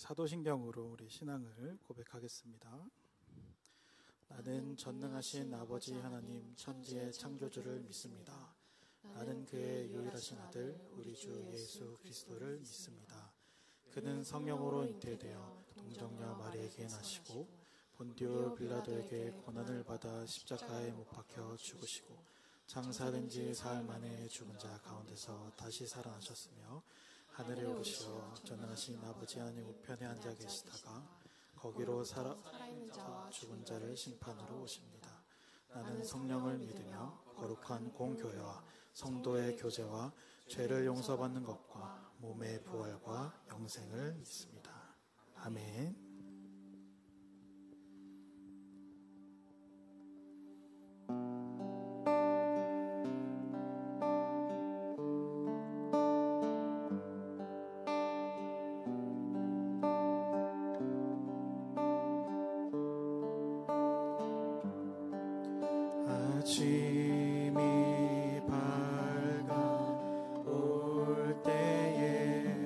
사도신경으로 우리 신앙을 고백하겠습니다. 나는 전능하신 아버지 하나님 천지의 창조주를 믿습니다. 나는 그의 유일하신 아들 우리 주 예수 그리스도를 믿습니다. 그는 성령으로 잉태되어 동정녀 마리에게 나시고 본디오 빌라도에게 고난을 받아 십자가에 못 박혀 죽으시고 장사된 지 사흘 만에 죽은 자 가운데서 다시 살아나셨으며 하늘에 오르시어 전능하신 아버지 하나님 우편에 앉아 계시다가 거기로 살아있는 자와 죽은 자를 심판으로 오십니다. 나는 성령을 믿으며 거룩한 공교회와 성도의 교제와 죄를 용서받는 것과 몸의 부활과 영생을 믿습니다. 아멘. 아침이 밝아올 때에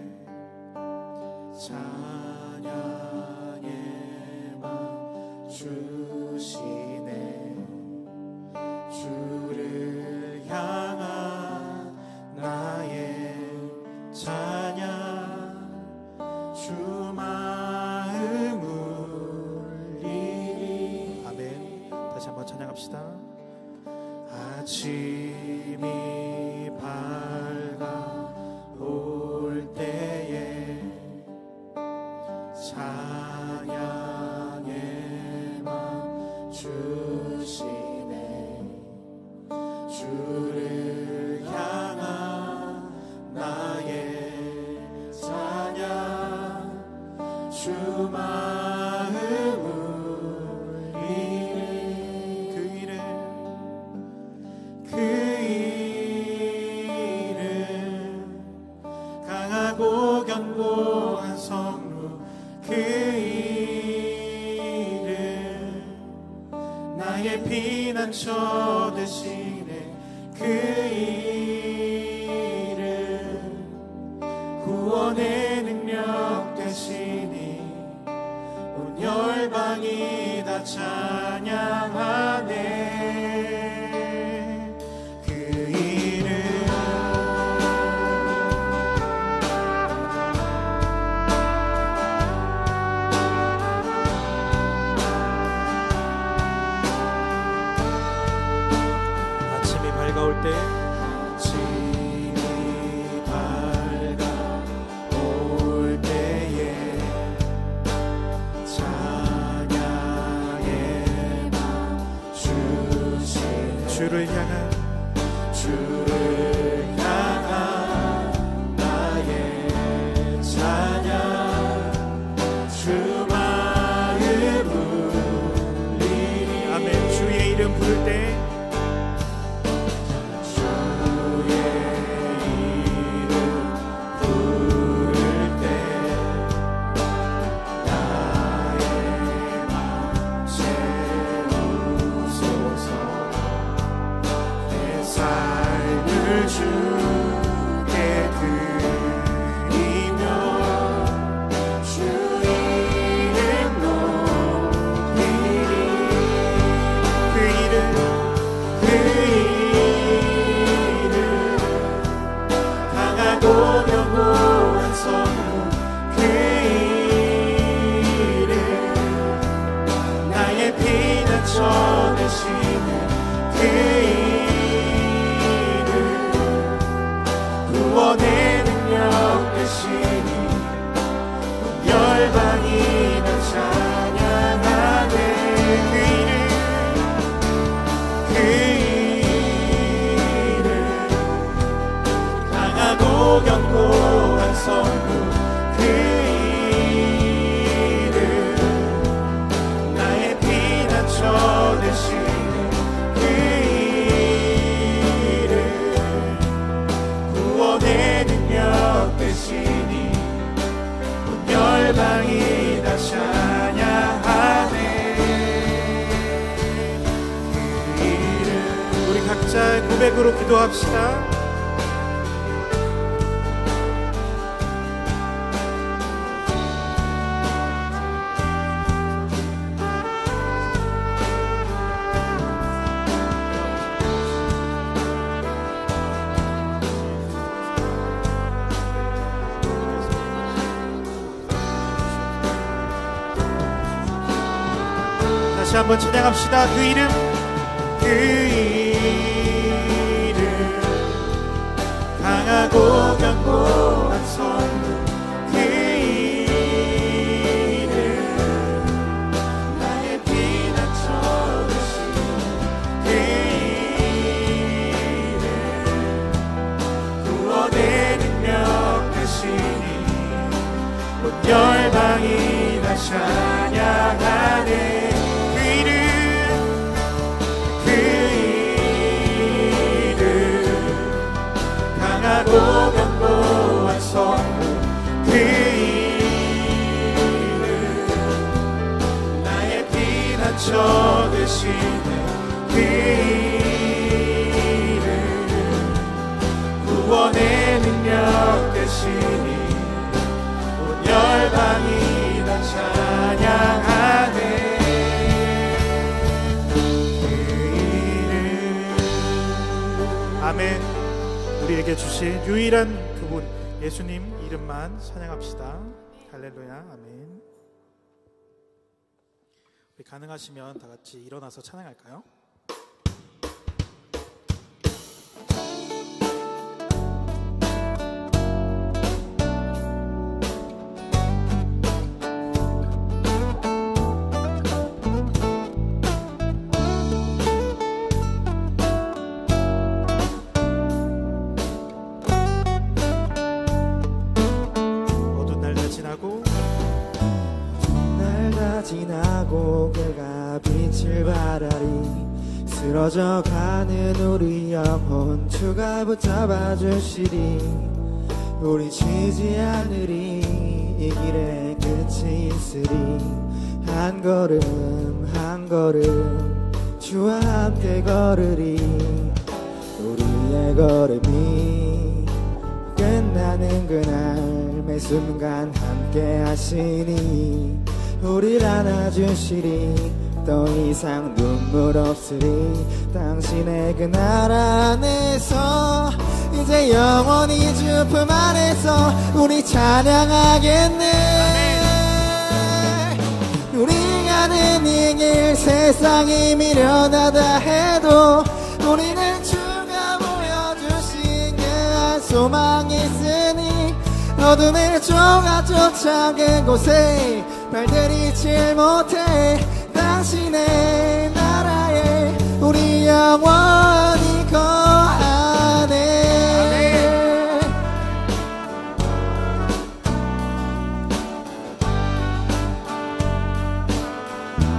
찬양의 맘 주시네. 주를 향한 나의 찬양 주 마음 울리리. 아멘. 다시 한번 찬양합시다. 아침이 밝아올 때에 찬양의 맘 주시네. 주를 향한 나의 찬양 주 마음 울리네. 그 이름 강하고 견고한 성루, 그 이름 나의 피난처 되시네. 그 이름 구원의 능력 되시니 온 열방이 다 찬양하네. 아침이 밝아올 때에 찬양의 맘 주신 주를 향한 나의 찬양 주 마음 울리리. 아멘. 주의 이름 부를 때 견고한 성루, 그 이름 나의 피난처 되시네. 그 이름 구원의 능력 되시니 온 열방이 다 찬양하네. 그 이름 우리 각자 고백으로 기도합시다. 다시 한번 찬양합시다. 그 이름, 그 이름, 강하고 견고한 성, 그 이름, 나의 피난처 되신 그 이름, 구원의 능력 되시니 온 열방이 다 찬양하네. 강하고 견고한 성문, 그 이름, 나의 피난처 되시네. 그 이름, 구원의 능력 되시니 온 열방이 다 찬양하네. 그 이름. 아멘. 우리에게 주신 유일한 그분 예수님 이름만 찬양합시다. 할렐루야. 아멘. 우리 가능하시면 다 같이 일어나서 찬양할까요? 지나고 그가 빛을 발하리. 쓰러져가는 우리 영혼 주가 붙잡아 주시리. 우리 지지 않으리. 이 길에 끝이 있으리. 한 걸음 한 걸음 주와 함께 걸으리. 우리의 걸음이 끝나는 그날 매 순간 함께 하시니 우리를 안아주시리. 더 이상 눈물 없으리. 당신의 그 나라 안에서 이제 영원히 주 품 안에서 우리 찬양하겠네. 우리가 가는 이 길 세상이 미련하다 해도 우리는 주가 보여주신 그 한 소망이 있으니 어둠을 쫓아 그곳에 발들이질 못해. 당신의 나라에 우리 영원히 거하네.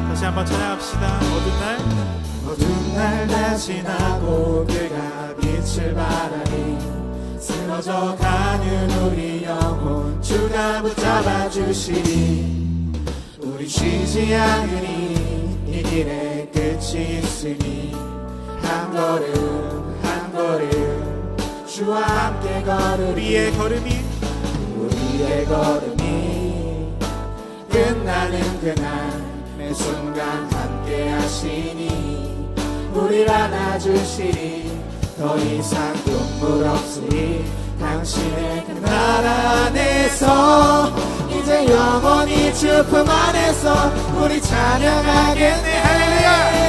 다시 한번 찬양합시다. 어두운 날 다 지나고 그가 빛을 발하니 쓰러져가는 우리 영혼 주가 붙잡아 주시니 우리 쉬지 않으니 이 길에 끝이 있으니 한 걸음 한 걸음 주와 함께 걸으리. 우리의 걸음이 끝나는 그날 매 순간 함께 하시니 우리를 안아주시리. 더 이상 눈물 없으리. 당신의 그 나라 안에서 이제 영원히 주 품 안에서 우리 찬양하겠네. 할렐루야.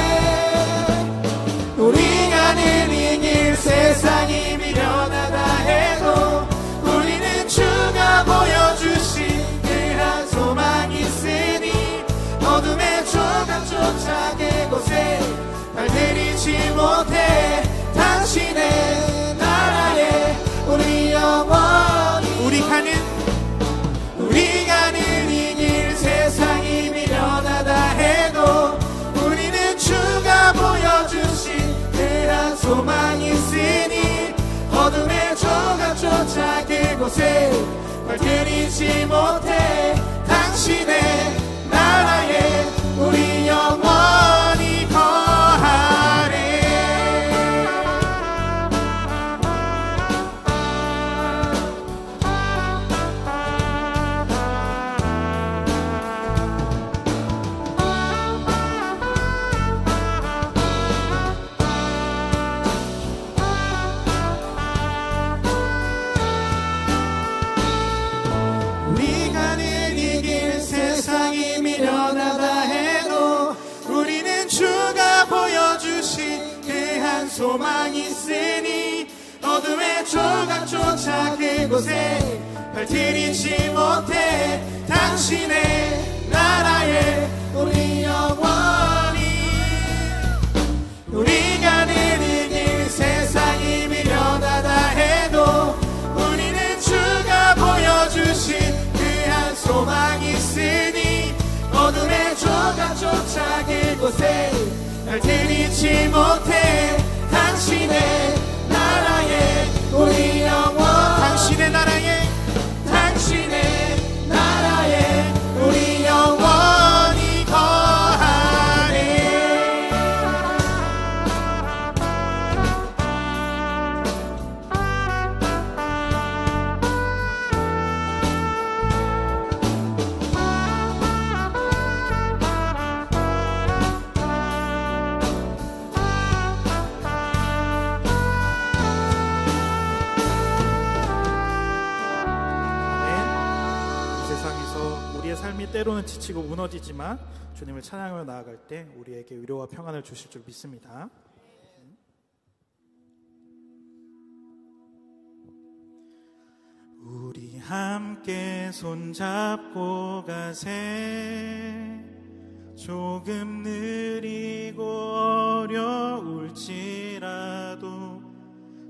우리 가는 이 길 세상이 미련하다 해도 우리는 주가 보여주신 그한 소망이 있으니 어둠의 조각조차 그곳에 발들이지 못해. 당신의 나라에 우리 영원히 우리 가는 이 길 세상이 미련하다 해도 우리는 주가 보여주신 그한 소망이 있으니 어둠의 조각조차 그곳에 발들이지 못해. 당신의 나라에 우리 영원히 거하리. 우리 가는 소망이 있으니 어둠의 조각조차 그곳에 발들이지 못해 당신의 나라에 우리 영원히 우리가 내는 길 세상이 미련하다 해도 우리는 주가 보여주신 그한 소망이 있으니 어둠의 조각조차 그곳에 발들이지 못해 당신의 나라에 우리 영원 당신의 나라에 우리 영원히 거하네. 삶이 때로는 지치고 무너지지만 주님을 찬양하며 나아갈 때 우리에게 위로와 평안을 주실 줄 믿습니다. 우리 함께 손잡고 가세. 조금 느리고 어려울지라도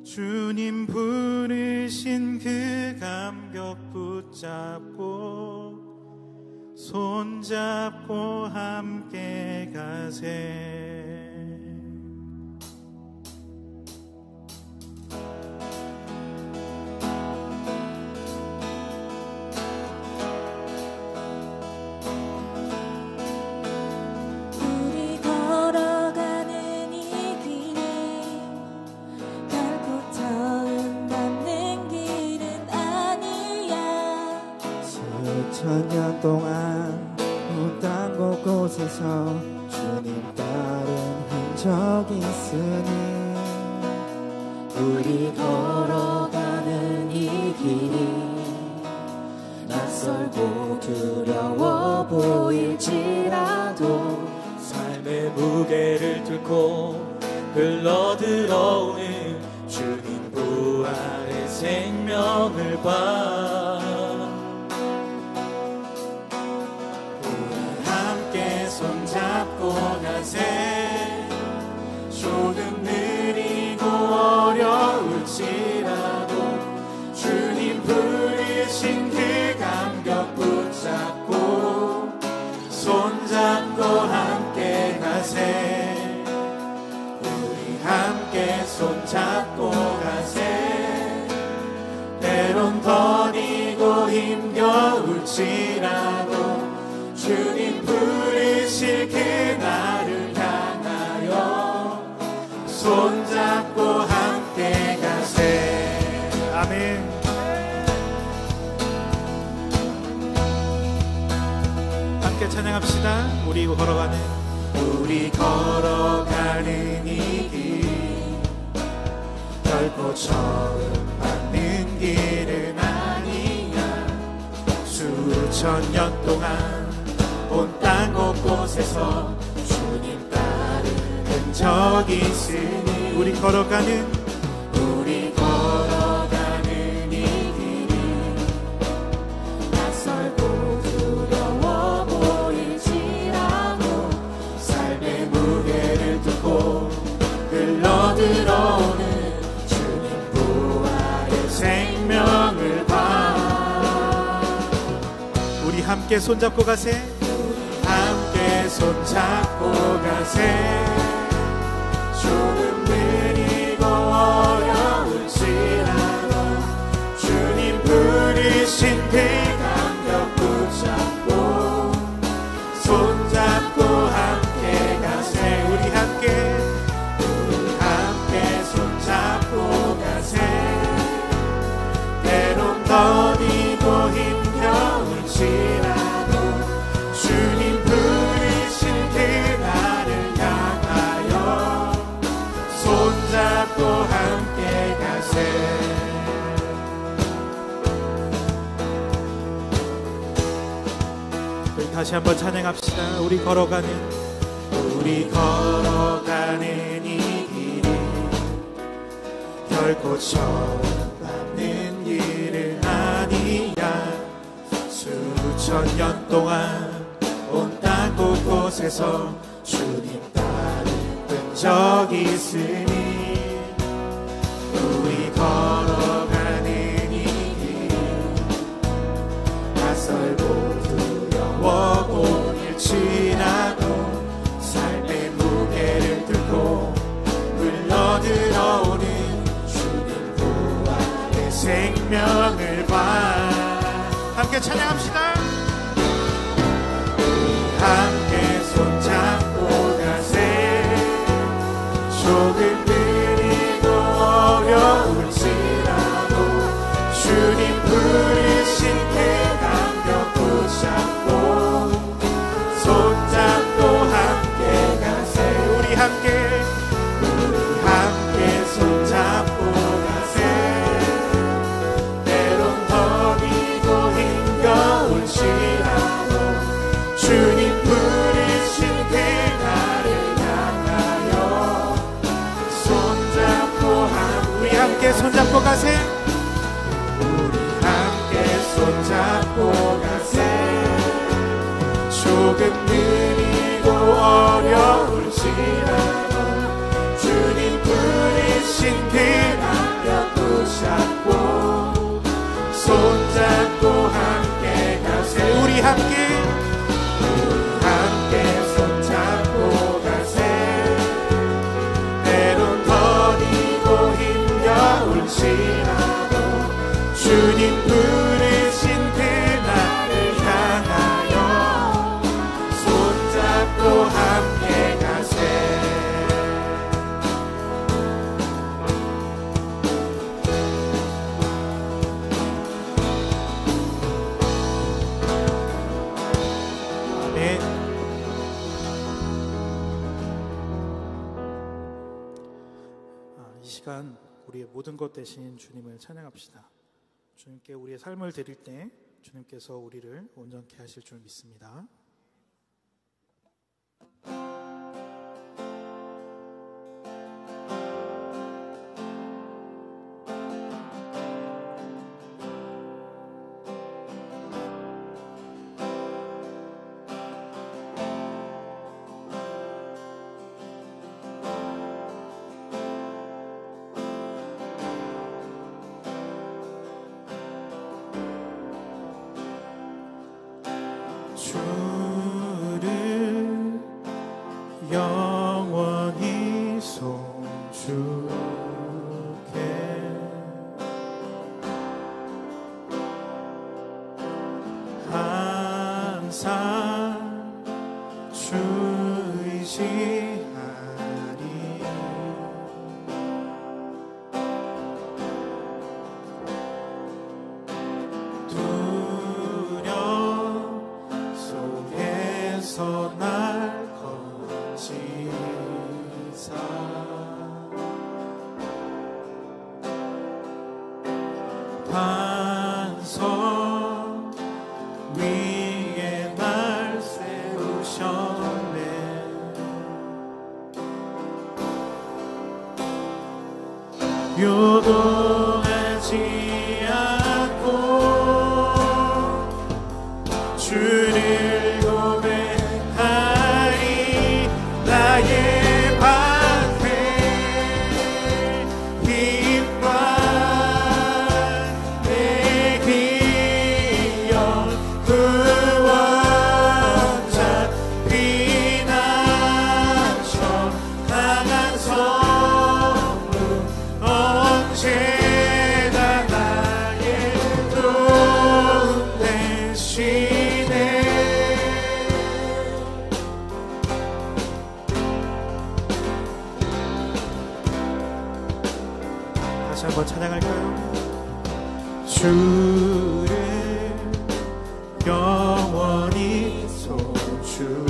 주님 부르신 그 감격 붙잡고 손잡고 함께 가세. 우리 걸어가는 이 길이 결코 처음 밟는 길은 아니야. 수천 년 동안 땅 곳곳에서 주님 따른 흔적이 있으니 우리 걸어가는 이 길이 낯설고 두려워 보일지라도 삶의 무게를 뚫고 흘러들어오는 주님 부활의 생명을 봐. 손잡고 가세. 조금 느리고 어려울지라도 주님 부르신 그 감격 붙잡고 손잡고 함께 가세. 우리 함께 손잡고 가세. 때론 더디고 힘겨울지라도 주님 부르실 그날을 향하여 손잡고 함께 가세. 아멘. 함께 찬양합시다. 우리 걸어가는 이 길 결코 처음 밟는 길은 아니야. 수천 년 동안 온 땅 곳곳에서 주님 따른 흔적이 있으니 우리 걸어가는 이 길이 낯설고 두려워 보일지라도 삶의 무게를 뚫고 흘러들어오는 주님 부활의 생명을 봐. 우리 함께 손잡고 가세. 함께 손잡고 가세. 조금 느리고 어려울지라도 주님 부르신 그 감격 붙잡고 손잡고 함께 가세. 우리 함께 손잡고 가세. 때론 더디고 힘겨울지라도 주님 부르신 그날을 향하여 손잡고 함께 가세. 우리 다시 한번 찬양합시다. 우리 걸어가는 이 길이 결코 전받는 일은 아니야. 수천 년 동안 온 땅 곳곳에서 주님 따른 흔적이 있으니 우리 걸어가는 이 길 낯설고 두려워 보일지라도 삶의 무게를 들고 흘러들어오는 주님 부활의 생명을 봐. 함께 찬양합시다. 함께 손잡고 가세. 조금 느리고 어려울지라도 주님 부르신 그 감격 붙잡고 손잡고 함께 가세. 우리 함께 손잡고 가세. 때론 더디고 힘겨울지라도 주님 부르신 그날을 향하여 우리 함께 손잡고 가세. 우리 함께 손잡고 가세. 조금 느리고 어려울지라도 주님 부르신 그 감격 붙잡고 손잡고 함께 가세. 우리 함께 손잡고 가세. 때론 더디고 힘겨울지라도 주님 부르신 그날을 향하여 손잡고 함께 가세. 이 시간 우리의 모든 것 되신 주님을 찬양합시다. 주님께 우리의 삶을 드릴 때 주님께서 우리를 온전케 하실 줄 믿습니다. 주를 영원히 손주게 항상 주 의지하리. 날 건지사 반석 위에 날 세우셨네. 요동하지 않고 주를 나의 방패 힘과 내 기억 구원자 피난처 강한 성루 언제나 나의 도움 되시네. 다시 한번 찬양할까요? 주를 영원히 손주게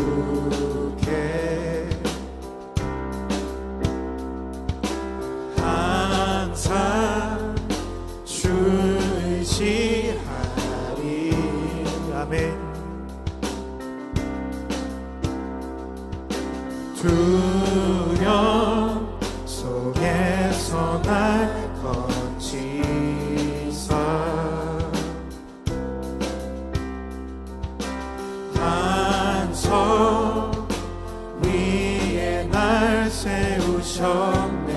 항상 주 의지하리. 아멘. 두려움 속에서 날 건지사 반석 위에 날 세우셨네.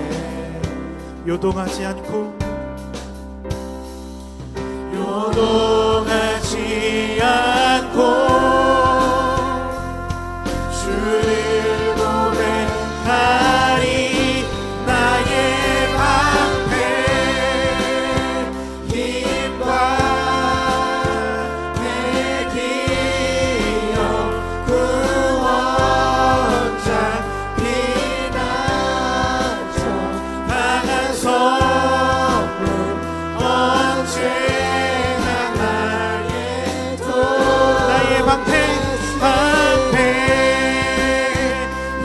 요동하지 않고 요동하지 않고 주를 고백하리. 나의 방패 힘과 내 기억 구원자 피난처 강한 선물 언제나 나의 도. 나의 방패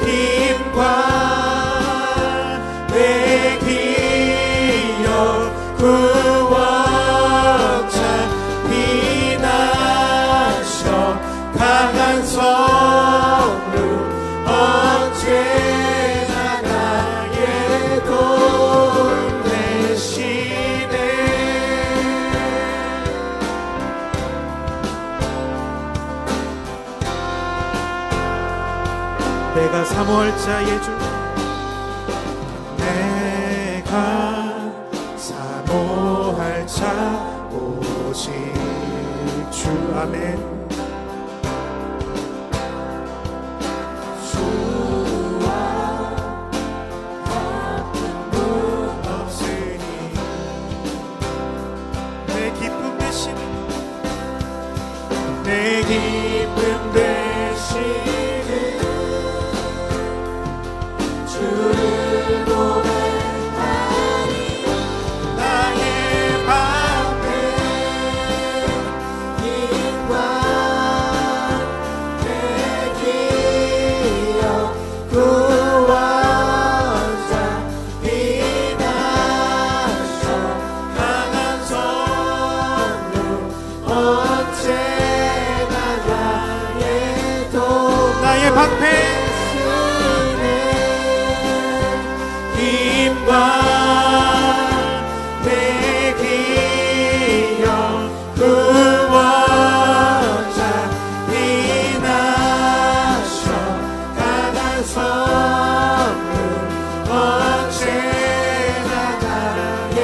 힘과 내 기억 구원자 피난처 강한 선물 언제나 나의 돈 되시네. 내가 사모할 자의 주, 내가 사모할 자 오직 주. 아멘. 주와 같은 분 없으니 내 기쁨 되시는 내 기쁨 되시는 주를 고백하리. 나의 방패 힘과 내 기억 구원자 피난처 강한 선물 언제나 나의 도. 나의 방패 힘과 내 기억 구원자 피난처 강한 선물 언제나 나의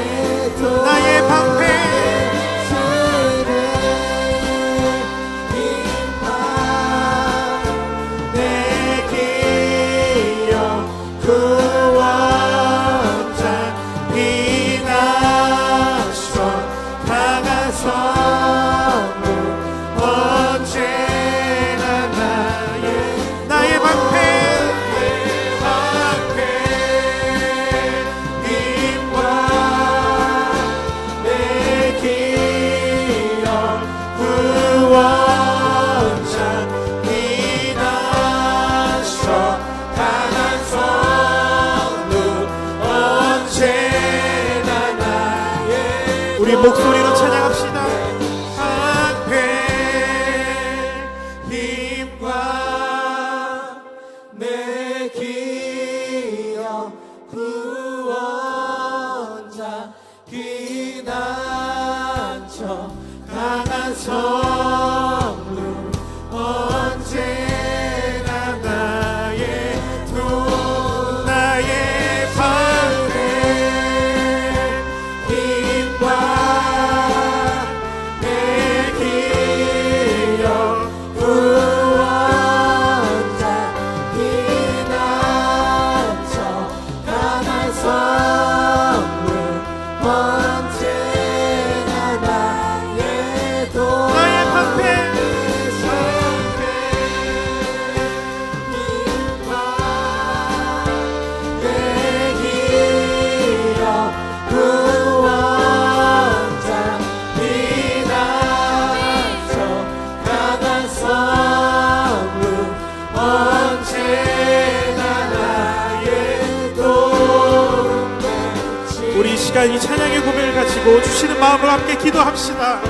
도. 나의 방패 힘과 내 기억 구원자 피난처 강한 선물 언제나 나의 방패 힘과 내 기억 구원자 피난처 강한 선물 언제나 나의. 우리 목소리로 찬양합시다. 방패 힘과 내 기억 구원자 피난처 강한 선물 언제나 나의 돈. 나의 방패 힘과 내 기억 구원자 피난처 강한 선물 언제나 나의 돈. 나의 방패 힘과 내 기억 구원자 피난처 강한 선물 언제나 나의 도움 되시. 우리 이 시간 이 찬양의 고백을 가지고 주시는 마음으로 함께 기도합시다.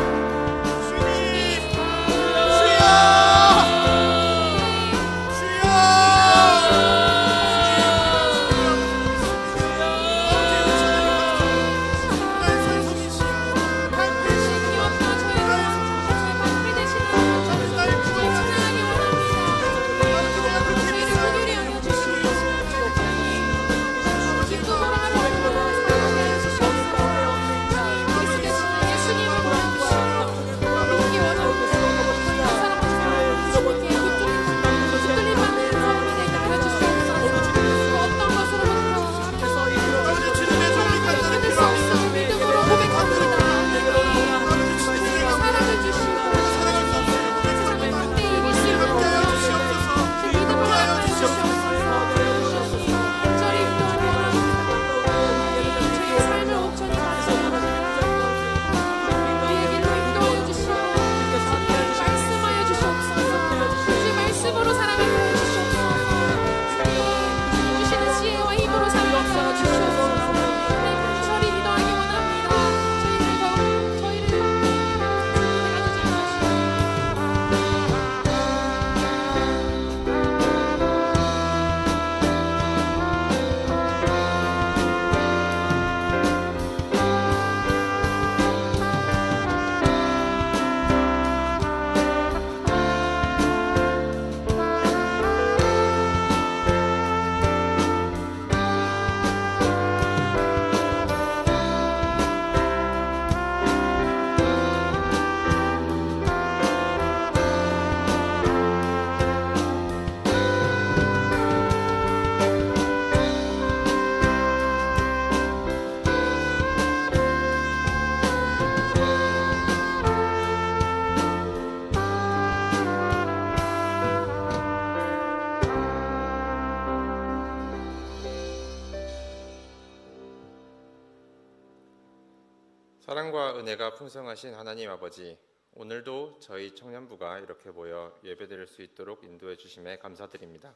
사랑과 은혜가 풍성하신 하나님 아버지, 오늘도 저희 청년부가 이렇게 모여 예배드릴 수 있도록 인도해 주심에 감사드립니다.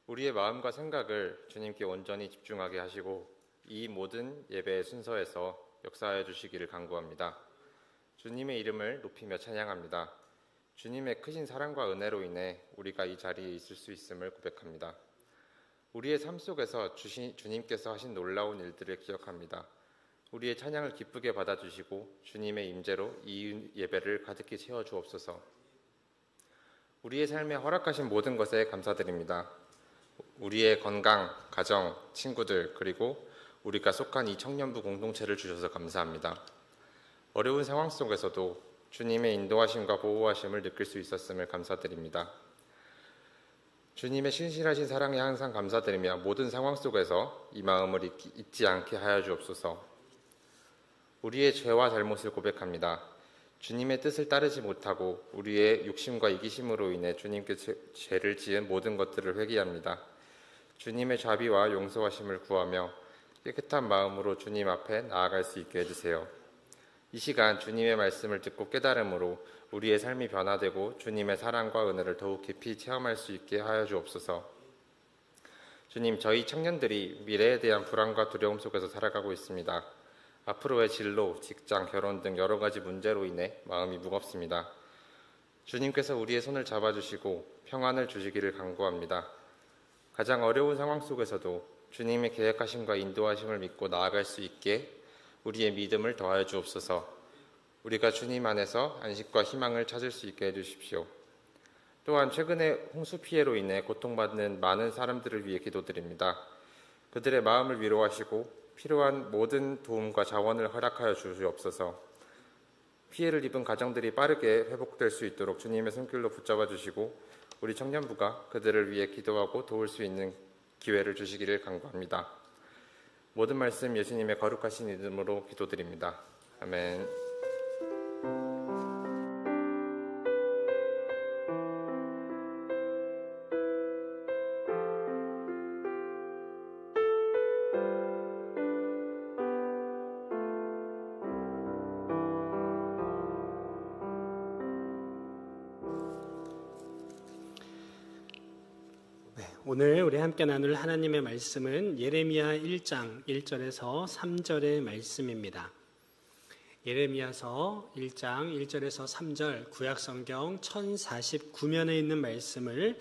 우리의 마음과 생각을 주님께 온전히 집중하게 하시고 이 모든 예배의 순서에서 역사하여 주시기를 간구합니다. 주님의 이름을 높이며 찬양합니다. 주님의 크신 사랑과 은혜로 인해 우리가 이 자리에 있을 수 있음을 고백합니다. 우리의 삶 속에서 주님께서 하신 놀라운 일들을 기억합니다. 우리의 찬양을 기쁘게 받아주시고 주님의 임재로 이 예배를 가득히 채워주옵소서. 우리의 삶에 허락하신 모든 것에 감사드립니다. 우리의 건강, 가정, 친구들, 그리고 우리가 속한 이 청년부 공동체를 주셔서 감사합니다. 어려운 상황 속에서도 주님의 인도하심과 보호하심을 느낄 수 있었음을 감사드립니다. 주님의 신실하신 사랑에 항상 감사드리며 모든 상황 속에서 이 마음을 잊지 않게 하여 주옵소서. 우리의 죄와 잘못을 고백합니다. 주님의 뜻을 따르지 못하고 우리의 욕심과 이기심으로 인해 주님께 죄를 지은 모든 것들을 회개합니다. 주님의 자비와 용서하심을 구하며 깨끗한 마음으로 주님 앞에 나아갈 수 있게 해주세요. 이 시간 주님의 말씀을 듣고 깨달음으로 우리의 삶이 변화되고 주님의 사랑과 은혜를 더욱 깊이 체험할 수 있게 하여 주옵소서. 주님, 저희 청년들이 미래에 대한 불안과 두려움 속에서 살아가고 있습니다. 앞으로의 진로, 직장, 결혼 등 여러 가지 문제로 인해 마음이 무겁습니다. 주님께서 우리의 손을 잡아주시고 평안을 주시기를 간구합니다. 가장 어려운 상황 속에서도 주님의 계획하심과 인도하심을 믿고 나아갈 수 있게 우리의 믿음을 더하여 주옵소서. 우리가 주님 안에서 안식과 희망을 찾을 수 있게 해주십시오. 또한 최근에 홍수 피해로 인해 고통받는 많은 사람들을 위해 기도드립니다. 그들의 마음을 위로하시고 필요한 모든 도움과 자원을 허락하여 주시옵소서. 피해를 입은 가정들이 빠르게 회복될 수 있도록 주님의 손길로 붙잡아 주시고 우리 청년부가 그들을 위해 기도하고 도울 수 있는 기회를 주시기를 간구합니다. 모든 말씀 예수님의 거룩하신 이름으로 기도드립니다. 아멘. 오늘 우리 함께 나눌 하나님의 말씀은 예레미야 1장 1절에서 3절의 말씀입니다. 예레미야서 1장 1절에서 3절 구약성경 1049면에 있는 말씀을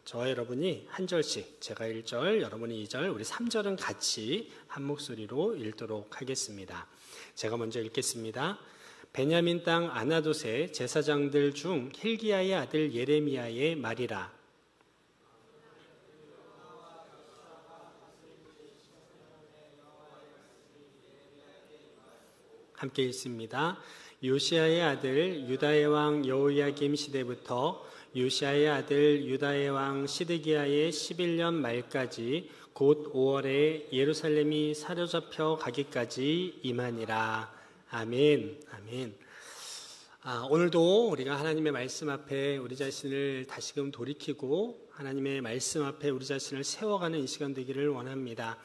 저와 여러분이 한 절씩, 제가 1절, 여러분이 2절, 우리 3절은 같이 한 목소리로 읽도록 하겠습니다. 제가 먼저 읽겠습니다. 베냐민 땅 아나돗의 제사장들 중 힐기야의 아들 예레미야의 말이라. 함께 읽습니다. 요시야의 아들 유다의 왕 여호야김 시대부터 요시야의 아들 유다의 왕 시드기야의 11년 말까지 곧 5월에 예루살렘이 사로잡혀 가기까지 임하니라. 아멘. 아멘. 오늘도 우리가 하나님의 말씀 앞에 우리 자신을 다시금 돌이키고 하나님의 말씀 앞에 우리 자신을 세워가는 이 시간 되기를 원합니다.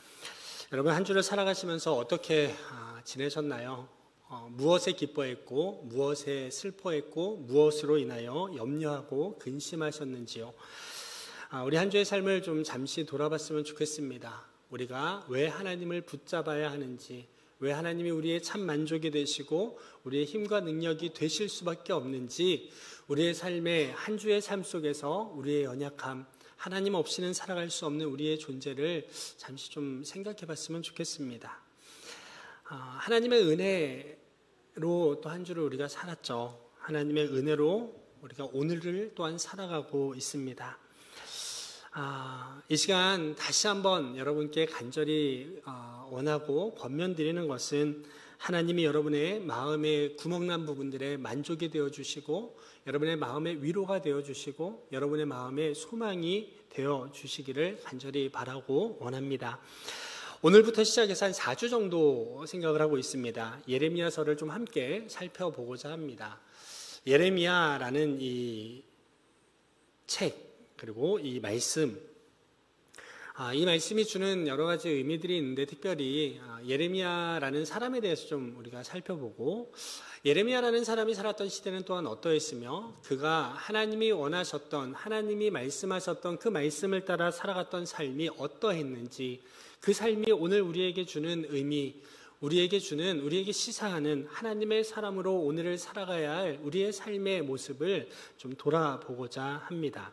여러분, 한 주를 살아가시면서 어떻게 지내셨나요? 무엇에 기뻐했고 무엇에 슬퍼했고 무엇으로 인하여 염려하고 근심하셨는지요? 우리 한 주의 삶을 좀 잠시 돌아봤으면 좋겠습니다. 우리가 왜 하나님을 붙잡아야 하는지, 왜 하나님이 우리의 참 만족이 되시고 우리의 힘과 능력이 되실 수밖에 없는지, 우리의 삶의 한 주의 삶 속에서 우리의 연약함, 하나님 없이는 살아갈 수 없는 우리의 존재를 잠시 좀 생각해 봤으면 좋겠습니다. 하나님의 은혜로 또 한 주를 우리가 살았죠. 하나님의 은혜로 우리가 오늘을 또한 살아가고 있습니다. 이 시간 다시 한번 여러분께 간절히 원하고 권면드리는 것은 하나님이 여러분의 마음의 구멍난 부분들에 만족이 되어주시고 여러분의 마음의 위로가 되어주시고 여러분의 마음의 소망이 되어주시기를 간절히 바라고 원합니다. 오늘부터 시작해서 한 4주 정도 생각을 하고 있습니다. 예레미야서를 좀 함께 살펴보고자 합니다. 예레미야라는 이 책, 그리고 이 말씀, 이 말씀이 주는 여러 가지 의미들이 있는데 특별히 예레미야라는 사람에 대해서 좀 우리가 살펴보고, 예레미야라는 사람이 살았던 시대는 또한 어떠했으며 그가 하나님이 원하셨던, 하나님이 말씀하셨던 그 말씀을 따라 살아갔던 삶이 어떠했는지, 그 삶이 오늘 우리에게 주는 의미, 우리에게 시사하는 하나님의 사람으로 오늘을 살아가야 할 우리의 삶의 모습을 좀 돌아보고자 합니다.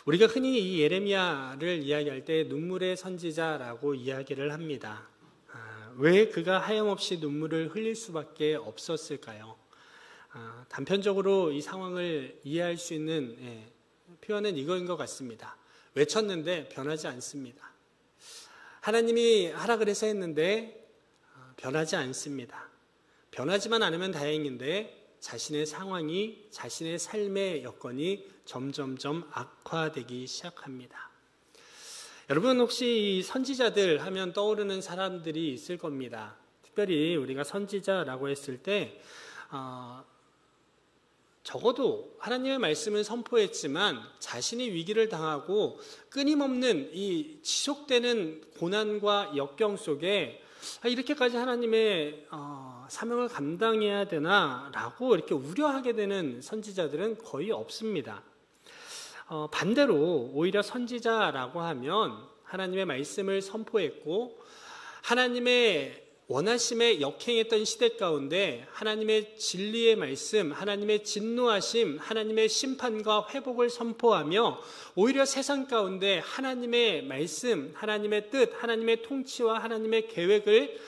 우리가 흔히 이 예레미야를 이야기할 때 눈물의 선지자라고 이야기를 합니다. 왜 그가 하염없이 눈물을 흘릴 수밖에 없었을까요? 단편적으로 이 상황을 이해할 수 있는 표현은 이거인 것 같습니다. 외쳤는데 변하지 않습니다. 하나님이 하라 그래서 했는데 변하지 않습니다. 변하지만 않으면 다행인데 자신의 상황이, 자신의 삶의 여건이 점점점 악화되기 시작합니다. 여러분, 혹시 이 선지자들 하면 떠오르는 사람들이 있을 겁니다. 특별히 우리가 선지자라고 했을 때 적어도 하나님의 말씀을 선포했지만 자신이 위기를 당하고 끊임없는 이 지속되는 고난과 역경 속에 이렇게까지 하나님의 사명을 감당해야 되나라고 이렇게 우려하게 되는 선지자들은 거의 없습니다. 반대로 오히려 선지자라고 하면 하나님의 말씀을 선포했고 하나님의 원하심에 역행했던 시대 가운데 하나님의 진리의 말씀, 하나님의 진노하심, 하나님의 심판과 회복을 선포하며 오히려 세상 가운데 하나님의 말씀, 하나님의 뜻, 하나님의 통치와 하나님의 계획을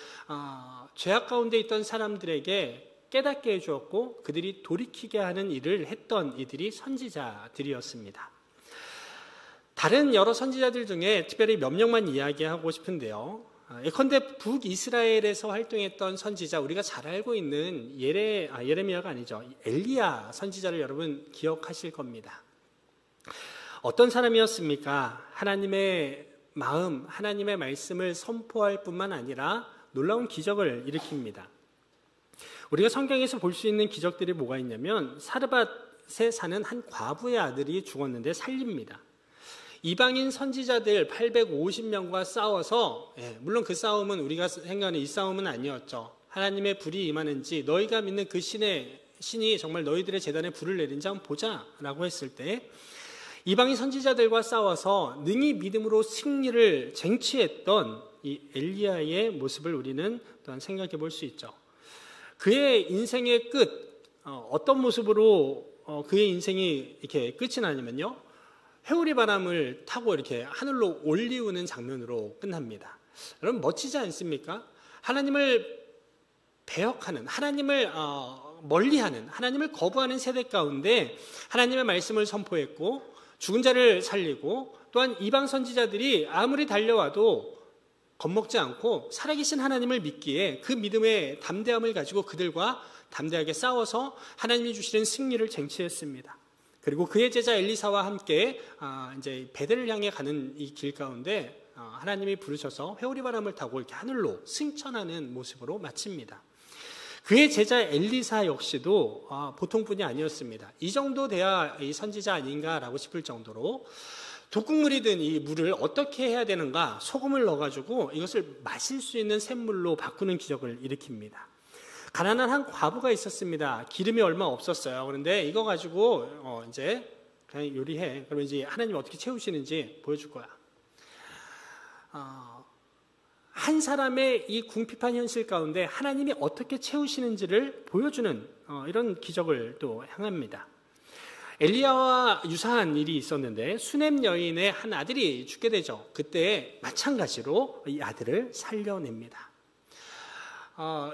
죄악 가운데 있던 사람들에게 깨닫게 해주었고 그들이 돌이키게 하는 일을 했던 이들이 선지자들이었습니다. 다른 여러 선지자들 중에 특별히 몇 명만 이야기하고 싶은데요. 예컨대 북이스라엘에서 활동했던 선지자, 우리가 잘 알고 있는 예레미야가 아니죠. 엘리야 선지자를 여러분 기억하실 겁니다. 어떤 사람이었습니까? 하나님의 마음, 하나님의 말씀을 선포할 뿐만 아니라 놀라운 기적을 일으킵니다. 우리가 성경에서 볼 수 있는 기적들이 뭐가 있냐면 사르밧에 사는 한 과부의 아들이 죽었는데 살립니다. 이방인 선지자들 850명과 싸워서, 물론 그 싸움은 우리가 생각하는 이 싸움은 아니었죠. 하나님의 불이 임하는지 너희가 믿는 그 신이 정말 너희들의 제단에 불을 내린지 한번 보자 라고 했을 때 이방인 선지자들과 싸워서 능히 믿음으로 승리를 쟁취했던 이 엘리야의 모습을 우리는 또한 생각해 볼 수 있죠. 그의 인생의 끝, 어떤 모습으로 그의 인생이 이렇게 끝이 나냐면요, 회오리 바람을 타고 이렇게 하늘로 올리우는 장면으로 끝납니다. 여러분, 멋지지 않습니까? 하나님을 배역하는, 하나님을 멀리하는, 하나님을 거부하는 세대 가운데 하나님의 말씀을 선포했고 죽은 자를 살리고 또한 이방 선지자들이 아무리 달려와도 겁먹지 않고 살아계신 하나님을 믿기에 그 믿음의 담대함을 가지고 그들과 담대하게 싸워서 하나님이 주시는 승리를 쟁취했습니다. 그리고 그의 제자 엘리사와 함께 이제 베델을 향해 가는 이 길 가운데 하나님이 부르셔서 회오리 바람을 타고 이렇게 하늘로 승천하는 모습으로 마칩니다. 그의 제자 엘리사 역시도 보통 분이 아니었습니다. 이 정도 돼야 이 선지자 아닌가라고 싶을 정도로 독극물이 든 이 물을 어떻게 해야 되는가, 소금을 넣어가지고 이것을 마실 수 있는 샘물로 바꾸는 기적을 일으킵니다. 가난한 한 과부가 있었습니다. 기름이 얼마 없었어요. 그런데 이거 가지고 이제 그냥 요리해. 그러면 이제 하나님 어떻게 채우시는지 보여줄 거야. 한 사람의 이 궁핍한 현실 가운데 하나님이 어떻게 채우시는지를 보여주는 이런 기적을 또 향합니다. 엘리야와 유사한 일이 있었는데 수넴 여인의 한 아들이 죽게 되죠. 그때 마찬가지로 이 아들을 살려냅니다.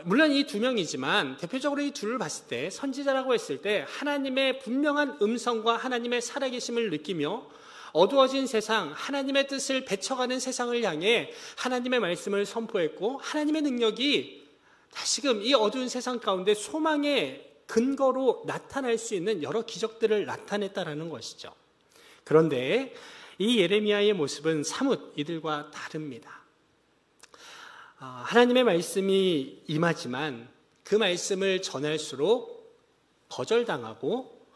물론 이 두 명이지만 대표적으로 이 둘을 봤을 때 선지자라고 했을 때 하나님의 분명한 음성과 하나님의 살아계심을 느끼며 어두워진 세상, 하나님의 뜻을 배쳐가는 세상을 향해 하나님의 말씀을 선포했고 하나님의 능력이 다시금 이 어두운 세상 가운데 소망의 근거로 나타날 수 있는 여러 기적들을 나타냈다라는 것이죠. 그런데 이 예레미야의 모습은 사뭇 이들과 다릅니다. 하나님의 말씀이 임하지만 그 말씀을 전할수록 거절당하고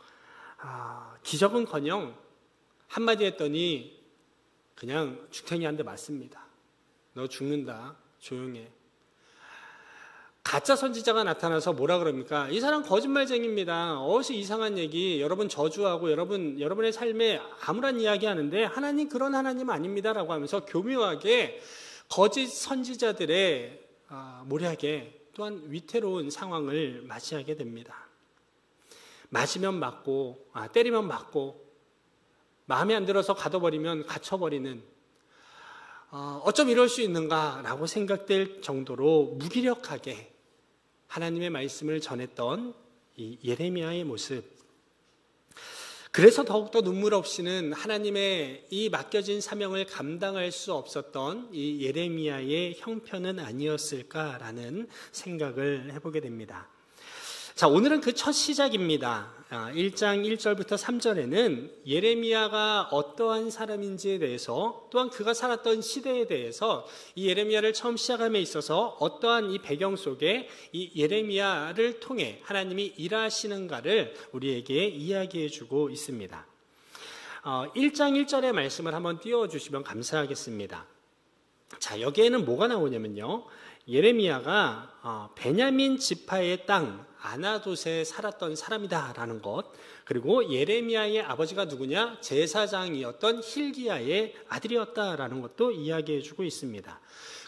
기적은커녕 한마디 했더니 그냥 죽탱이 한 대 맞습니다. 너 죽는다. 조용해. 가짜 선지자가 나타나서 뭐라 그럽니까? 이 사람 거짓말쟁이입니다. 어디서 이상한 얘기, 여러분 저주하고 여러분의 삶에 아무런 이야기 하는데 하나님 그런 하나님 아닙니다라고 하면서 교묘하게 거짓 선지자들의 모략에 또한 위태로운 상황을 맞이하게 됩니다. 맞으면 맞고 때리면 맞고 마음에 안 들어서 가둬버리면 갇혀버리는 어쩜 이럴 수 있는가라고 생각될 정도로 무기력하게 하나님의 말씀을 전했던 이 예레미야의 모습. 그래서 더욱더 눈물 없이는 하나님의 이 맡겨진 사명을 감당할 수 없었던 이 예레미야의 형편은 아니었을까라는 생각을 해보게 됩니다. 자, 오늘은 그 첫 시작입니다. 1장 1절부터 3절에는 예레미야가 어떠한 사람인지에 대해서 또한 그가 살았던 시대에 대해서 이 예레미야를 처음 시작함에 있어서 어떠한 이 배경 속에 이 예레미야를 통해 하나님이 일하시는가를 우리에게 이야기해 주고 있습니다. 1장 1절의 말씀을 한번 띄워주시면 감사하겠습니다. 자, 여기에는 뭐가 나오냐면요. 예레미야가 베냐민 지파의 땅 아나돗에 살았던 사람이다라는 것, 그리고 예레미야의 아버지가 누구냐? 제사장이었던 힐기야의 아들이었다라는 것도 이야기해주고 있습니다.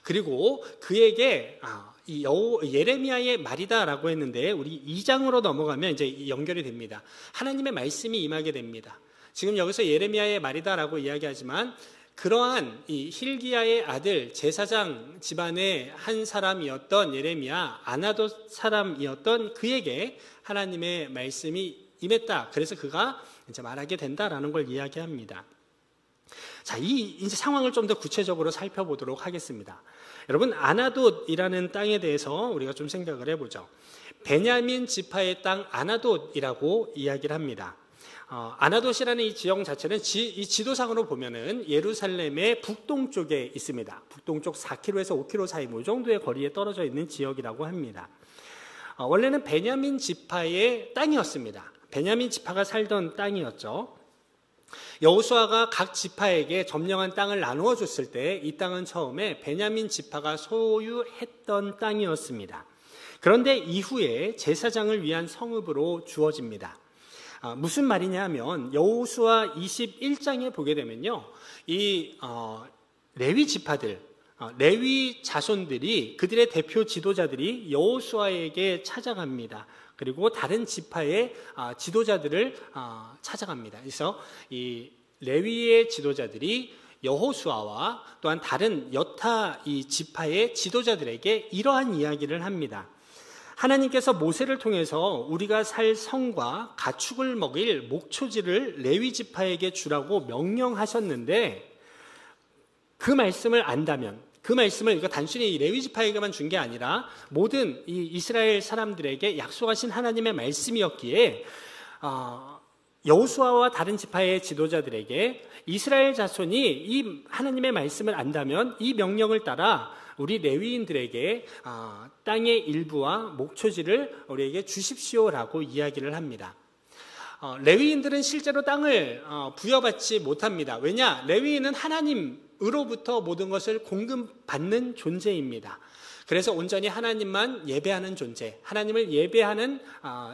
그리고 그에게 예레미야의 말이다라고 했는데 우리 2장으로 넘어가면 이제 연결이 됩니다. 하나님의 말씀이 임하게 됩니다. 지금 여기서 예레미야의 말이다라고 이야기하지만 그러한 이 힐기야의 아들 제사장 집안의 한 사람이었던 예레미야, 아나돗 사람이었던 그에게 하나님의 말씀이 임했다. 그래서 그가 이제 말하게 된다라는 걸 이야기합니다. 자, 이제 상황을 좀 더 구체적으로 살펴보도록 하겠습니다. 여러분, 아나돗이라는 땅에 대해서 우리가 좀 생각을 해보죠. 베냐민 지파의 땅 아나돗이라고 이야기를 합니다. 아나돗이라는 이 지역 자체는 이 지도상으로 보면은 예루살렘의 북동쪽에 있습니다. 북동쪽 4km에서 5km 사이 이 정도의 거리에 떨어져 있는 지역이라고 합니다. 원래는 베냐민 지파의 땅이었습니다. 베냐민 지파가 살던 땅이었죠. 여호수아가 각 지파에게 점령한 땅을 나누어 줬을 때 이 땅은 처음에 베냐민 지파가 소유했던 땅이었습니다. 그런데 이후에 제사장을 위한 성읍으로 주어집니다. 무슨 말이냐 하면 여호수아 21장에 보게 되면요, 이 레위 지파들, 레위 자손들이 그들의 대표 지도자들이 여호수아에게 찾아갑니다. 그리고 다른 지파의 지도자들을 찾아갑니다. 그래서 이 레위의 지도자들이 여호수아와 또한 다른 여타 이 지파의 지도자들에게 이러한 이야기를 합니다. 하나님께서 모세를 통해서 우리가 살 성과 가축을 먹일 목초지를 레위 지파에게 주라고 명령하셨는데 그 말씀을 안다면, 그 말씀을 이거 단순히 레위 지파에게만 준 게 아니라 모든 이 이스라엘 사람들에게 약속하신 하나님의 말씀이었기에 여호수아와 다른 지파의 지도자들에게 이스라엘 자손이 이 하나님의 말씀을 안다면 이 명령을 따라 우리 레위인들에게 땅의 일부와 목초지를 우리에게 주십시오라고 이야기를 합니다. 레위인들은 실제로 땅을 부여받지 못합니다. 왜냐? 레위인은 하나님으로부터 모든 것을 공급받는 존재입니다. 그래서 온전히 하나님만 예배하는 존재, 하나님을 예배하는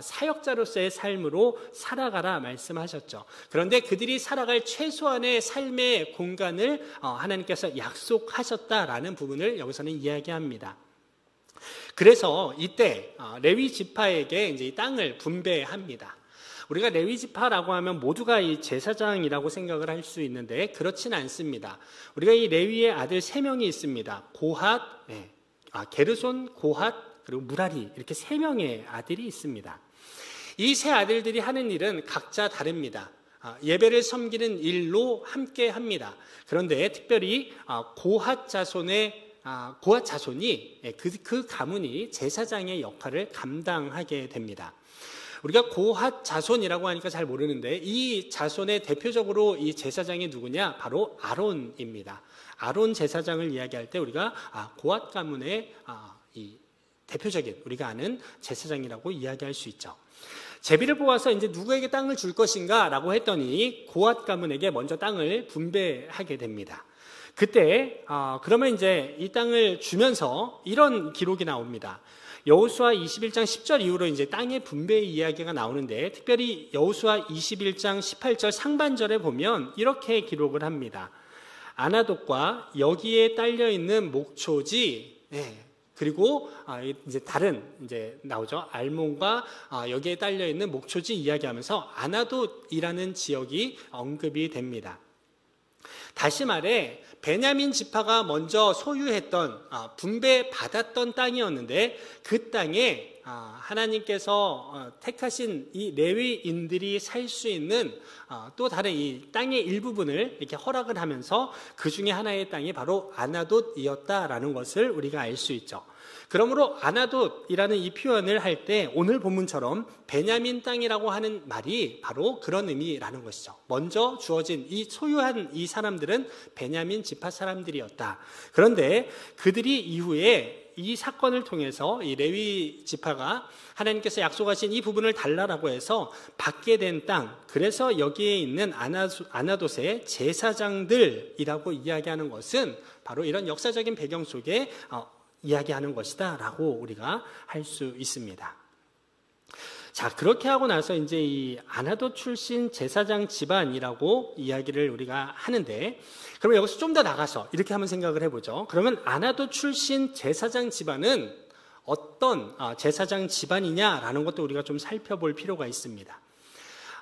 사역자로서의 삶으로 살아가라 말씀하셨죠. 그런데 그들이 살아갈 최소한의 삶의 공간을 하나님께서 약속하셨다라는 부분을 여기서는 이야기합니다. 그래서 이때 레위 지파에게 이제 이 땅을 분배합니다. 우리가 레위 지파라고 하면 모두가 이 제사장이라고 생각을 할 수 있는데 그렇지는 않습니다. 우리가 이 레위의 아들 3명이 있습니다. 고핫, 게르손, 고핫, 그리고 무라리, 이렇게 3명의 아들이 있습니다. 이 세 아들들이 하는 일은 각자 다릅니다. 예배를 섬기는 일로 함께 합니다. 그런데 특별히 고핫 자손이 그 가문이 제사장의 역할을 감당하게 됩니다. 우리가 고핫 자손이라고 하니까 잘 모르는데 이 자손의 대표적으로 이 제사장이 누구냐? 바로 아론입니다. 아론 제사장을 이야기할 때 우리가 고핫 가문의 이 대표적인 우리가 아는 제사장이라고 이야기할 수 있죠. 제비를 뽑아서 이제 누구에게 땅을 줄 것인가라고 했더니 고앗 가문에게 먼저 땅을 분배하게 됩니다. 그때 그러면 이제 이 땅을 주면서 이런 기록이 나옵니다. 여호수아 21장 10절 이후로 이제 땅의 분배 이야기가 나오는데, 특별히 여호수아 21장 18절 상반절에 보면 이렇게 기록을 합니다. 아나돗과 여기에 딸려 있는 목초지, 그리고 이제 다른 이제 나오죠. 알몬과 여기에 딸려 있는 목초지 이야기하면서 아나돗이라는 지역이 언급이 됩니다. 다시 말해 베냐민 지파가 먼저 소유했던 분배받았던 땅이었는데, 그 땅에 하나님께서 택하신 이 레위인들이 살 수 있는 또 다른 이 땅의 일부분을 이렇게 허락을 하면서 그 중에 하나의 땅이 바로 아나돗이었다라는 것을 우리가 알 수 있죠. 그러므로 아나돗이라는 이 표현을 할 때 오늘 본문처럼 베냐민 땅이라고 하는 말이 바로 그런 의미라는 것이죠. 먼저 주어진 이 소유한 이 사람들은 베냐민 지파 사람들이었다. 그런데 그들이 이후에 이 사건을 통해서 이 레위 지파가 하나님께서 약속하신 이 부분을 달라라고 해서 받게 된 땅, 그래서 여기에 있는 아나돗의 제사장들이라고 이야기하는 것은 바로 이런 역사적인 배경 속에 이야기하는 것이다 라고 우리가 할 수 있습니다. 자, 그렇게 하고 나서 이제 이 아나돗 출신 제사장 집안이라고 이야기를 우리가 하는데, 그러면 여기서 좀 더 나가서 이렇게 한번 생각을 해보죠. 그러면 아나돗 출신 제사장 집안은 어떤 제사장 집안이냐라는 것도 우리가 좀 살펴볼 필요가 있습니다.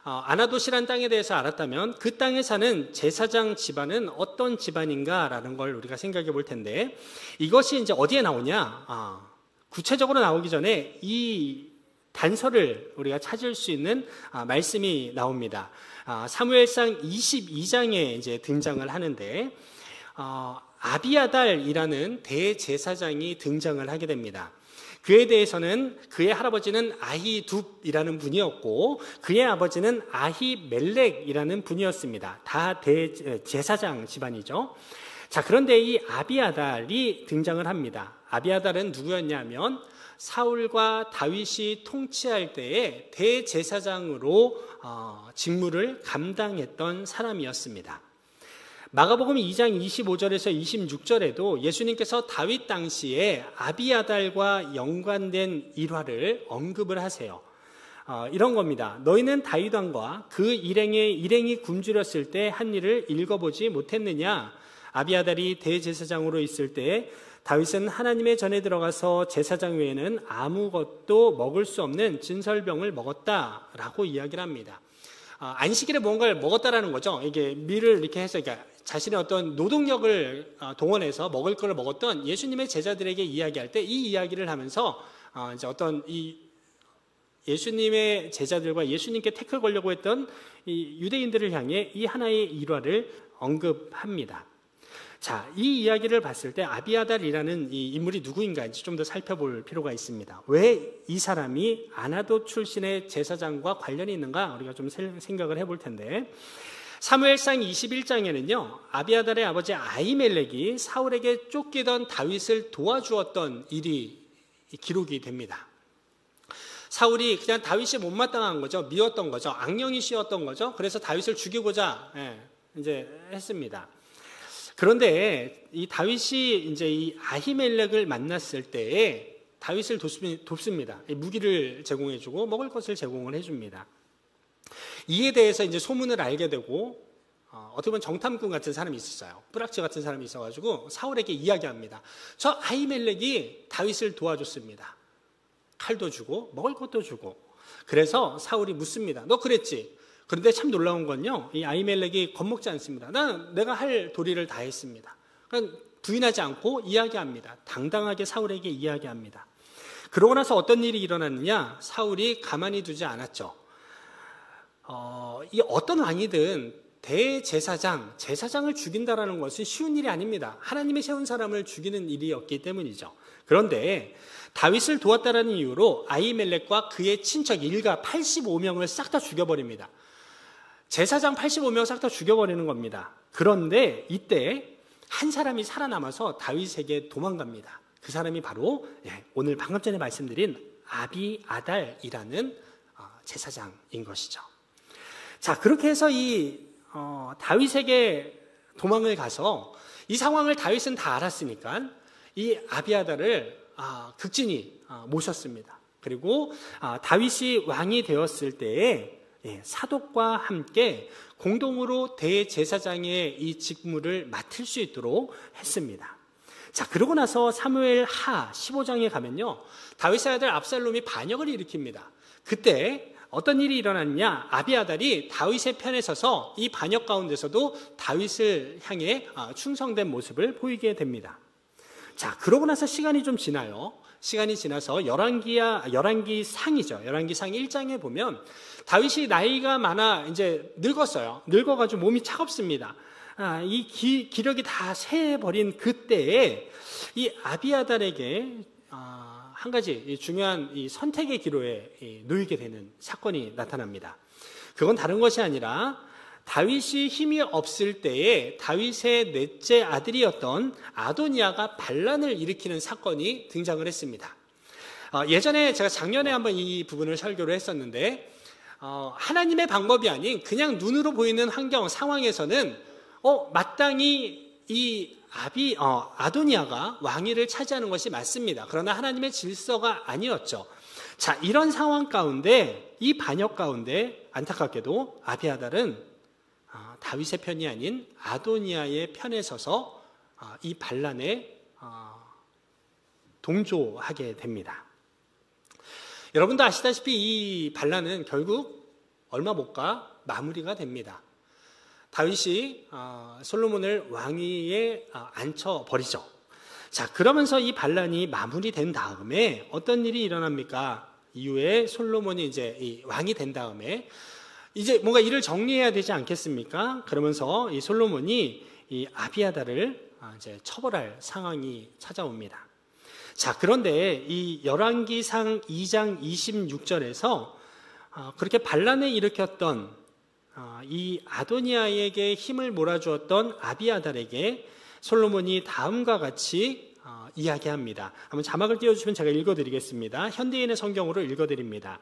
아나돗이란 땅에 대해서 알았다면 그 땅에 사는 제사장 집안은 어떤 집안인가라는 걸 우리가 생각해 볼 텐데, 이것이 이제 어디에 나오냐? 구체적으로 나오기 전에 이 단서를 우리가 찾을 수 있는 말씀이 나옵니다. 사무엘상 22장에 이제 등장을 하는데, 아비아달이라는 대제사장이 등장을 하게 됩니다. 그에 대해서는 그의 할아버지는 아히둡이라는 분이었고 그의 아버지는 아히멜렉이라는 분이었습니다. 다 대제사장 집안이죠. 자, 그런데 이 아비아달이 등장을 합니다. 아비아달은 누구였냐면 사울과 다윗이 통치할 때에 대제사장으로 직무를 감당했던 사람이었습니다. 마가복음 2장 25절에서 26절에도 예수님께서 다윗 당시에 아비아달과 연관된 일화를 언급을 하세요. 이런 겁니다. 너희는 다윗 왕과 그 일행이 굶주렸을 때 한 일을 읽어보지 못했느냐? 아비아달이 대제사장으로 있을 때 다윗은 하나님의 전에 들어가서 제사장 외에는 아무것도 먹을 수 없는 진설병을 먹었다라고 이야기를 합니다. 안식일에 뭔가를 먹었다라는 거죠. 이게 밀을 이렇게 해서 그러니까 자신의 어떤 노동력을 동원해서 먹을 것을 먹었던 예수님의 제자들에게 이야기할 때 이 이야기를 하면서 이제 어떤 이 예수님의 제자들과 예수님께 태클 걸려고 했던 이 유대인들을 향해 이 하나의 일화를 언급합니다. 자, 이 이야기를 봤을 때 아비아달이라는 이 인물이 누구인가인지 좀 더 살펴볼 필요가 있습니다. 왜 이 사람이 아나돗 출신의 제사장과 관련이 있는가 우리가 좀 생각을 해볼 텐데, 사무엘상 21장에는요 아비아달의 아버지 아히멜렉이 사울에게 쫓기던 다윗을 도와주었던 일이 기록이 됩니다. 사울이 그냥 다윗이 못마땅한 거죠. 미웠던 거죠. 악령이 씌웠던 거죠. 그래서 다윗을 죽이고자 이제 했습니다. 그런데 이 다윗이 이제 이 아히멜렉을 만났을 때에 다윗을 돕습니다. 무기를 제공해주고 먹을 것을 제공을 해줍니다. 이에 대해서 이제 소문을 알게 되고 어떻게 보면 정탐꾼 같은 사람이 있었어요. 뿌락지 같은 사람이 있어가지고 사울에게 이야기합니다. 저 아히멜렉이 다윗을 도와줬습니다. 칼도 주고 먹을 것도 주고. 그래서 사울이 묻습니다. 너 그랬지? 그런데 참 놀라운 건요, 이 아히멜렉이 겁먹지 않습니다. 내가 할 도리를 다 했습니다. 그러니까 부인하지 않고 이야기합니다. 당당하게 사울에게 이야기합니다. 그러고 나서 어떤 일이 일어났느냐? 사울이 가만히 두지 않았죠. 이 어떤 왕이든 제사장을 죽인다라는 것은 쉬운 일이 아닙니다. 하나님이 세운 사람을 죽이는 일이었기 때문이죠. 그런데 다윗을 도왔다라는 이유로 아히멜렉과 그의 친척 일가 85명을 싹 다 죽여버립니다. 제사장 85명 싹 다 죽여버리는 겁니다. 그런데 이때 한 사람이 살아남아서 다윗에게 도망갑니다. 그 사람이 바로 오늘 방금 전에 말씀드린 아비아달이라는 제사장인 것이죠. 자, 그렇게 해서 다윗에게 도망을 가서 이 상황을 다윗은 다 알았으니까 이 아비아달을 극진히 모셨습니다. 그리고 다윗이 왕이 되었을 때에 사독과 함께 공동으로 대제사장의 이 직무를 맡을 수 있도록 했습니다. 자, 그러고 나서 사무엘 하 15장에 가면요, 다윗의 아들 압살롬이 반역을 일으킵니다. 그때 어떤 일이 일어났냐? 아비아달이 다윗의 편에 서서 이 반역 가운데서도 다윗을 향해 충성된 모습을 보이게 됩니다. 자, 그러고 나서 시간이 좀 지나요. 시간이 지나서 열왕기상이죠. 열왕기상 1장에 보면 다윗이 나이가 많아 이제 늙었어요. 늙어가지고 몸이 차갑습니다. 이 기력이 다 새버린 그때에 이 아비아달에게 한 가지 중요한 이 선택의 기로에 놓이게 되는 사건이 나타납니다. 그건 다른 것이 아니라 다윗이 힘이 없을 때에 다윗의 넷째 아들이었던 아도니아가 반란을 일으키는 사건이 등장을 했습니다. 예전에 제가 작년에 한번 이 부분을 설교를 했었는데 하나님의 방법이 아닌 그냥 눈으로 보이는 환경 상황에서는 마땅히 이 아도니아가 왕위를 차지하는 것이 맞습니다. 그러나 하나님의 질서가 아니었죠. 자, 이런 상황 가운데 이 반역 가운데 안타깝게도 아비아달은 다윗의 편이 아닌 아도니아의 편에 서서 이 반란에 동조하게 됩니다. 여러분도 아시다시피 이 반란은 결국 얼마 못 가 마무리가 됩니다. 다윗이 솔로몬을 왕위에 앉혀버리죠. 자, 그러면서 이 반란이 마무리된 다음에 어떤 일이 일어납니까? 이후에 솔로몬이 이제 이 왕이 된 다음에 이제 뭔가 일을 정리해야 되지 않겠습니까? 그러면서 이 솔로몬이 이 아비아달을 이제 처벌할 상황이 찾아옵니다. 자, 그런데 이 열왕기상 2장 26절에서 그렇게 반란을 일으켰던 이 아도니아에게 힘을 몰아주었던 아비아달에게 솔로몬이 다음과 같이 이야기합니다. 한번 자막을 띄워주시면 제가 읽어드리겠습니다. 현대인의 성경으로 읽어드립니다.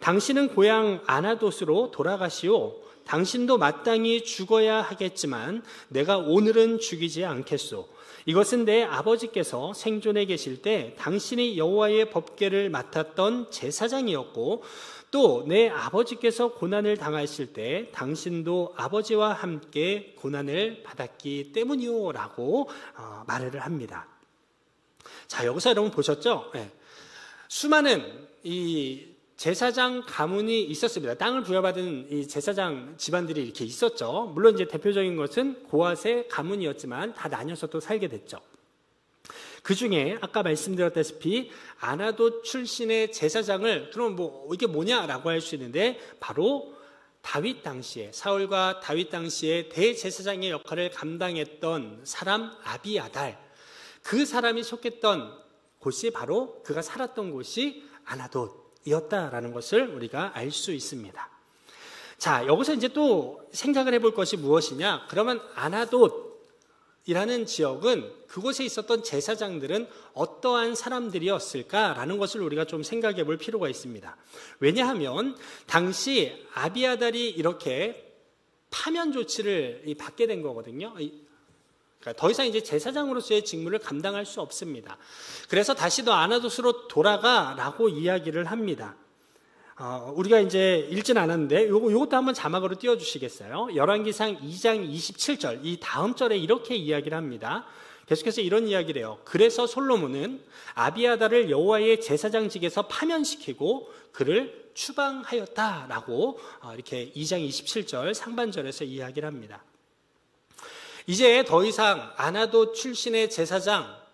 당신은 고향 아나돗으로 돌아가시오. 당신도 마땅히 죽어야 하겠지만 내가 오늘은 죽이지 않겠소. 이것은 내 아버지께서 생존해 계실 때 당신이 여호와의 법궤를 맡았던 제사장이었고 또 내 아버지께서 고난을 당하실 때 당신도 아버지와 함께 고난을 받았기 때문이요 라고 말을 합니다. 자, 여기서 여러분 보셨죠? 네. 수많은 이 제사장 가문이 있었습니다. 땅을 부여받은 이 제사장 집안들이 이렇게 있었죠. 물론 이제 대표적인 것은 고앗의 가문이었지만 다 나뉘어서 또 살게 됐죠. 그 중에 아까 말씀드렸다시피 아나돗 출신의 제사장을 그럼 이게 뭐냐라고 할 수 있는데 바로 다윗 당시에 사울과 다윗 당시에 대제사장의 역할을 감당했던 사람 아비아달, 그 사람이 속했던 곳이 바로 그가 살았던 곳이 아나돗이었다라는 것을 우리가 알 수 있습니다. 자, 여기서 이제 또 생각을 해볼 것이 무엇이냐? 그러면 아나돗이라는 지역은 그곳에 있었던 제사장들은 어떠한 사람들이었을까라는 것을 우리가 좀 생각해 볼 필요가 있습니다. 왜냐하면 당시 아비아달이 이렇게 파면 조치를 받게 된 거거든요. 그러니까 더 이상 이제 제사장으로서의 직무를 감당할 수 없습니다. 그래서 다시 너 아나돗으로 돌아가라고 이야기를 합니다. 우리가 이제 읽진 않았는데 요것도 한번 자막으로 띄워주시겠어요? 열왕기상 2장 27절 이 다음 절에 이렇게 이야기를 합니다. 계속해서 이런 이야기를 해요. 그래서 솔로몬은 아비아달을 여호와의 제사장직에서 파면시키고 그를 추방하였다라고 이렇게 2장 27절 상반절에서 이야기를 합니다. 이제 더 이상 아나돗 출신의 제사장,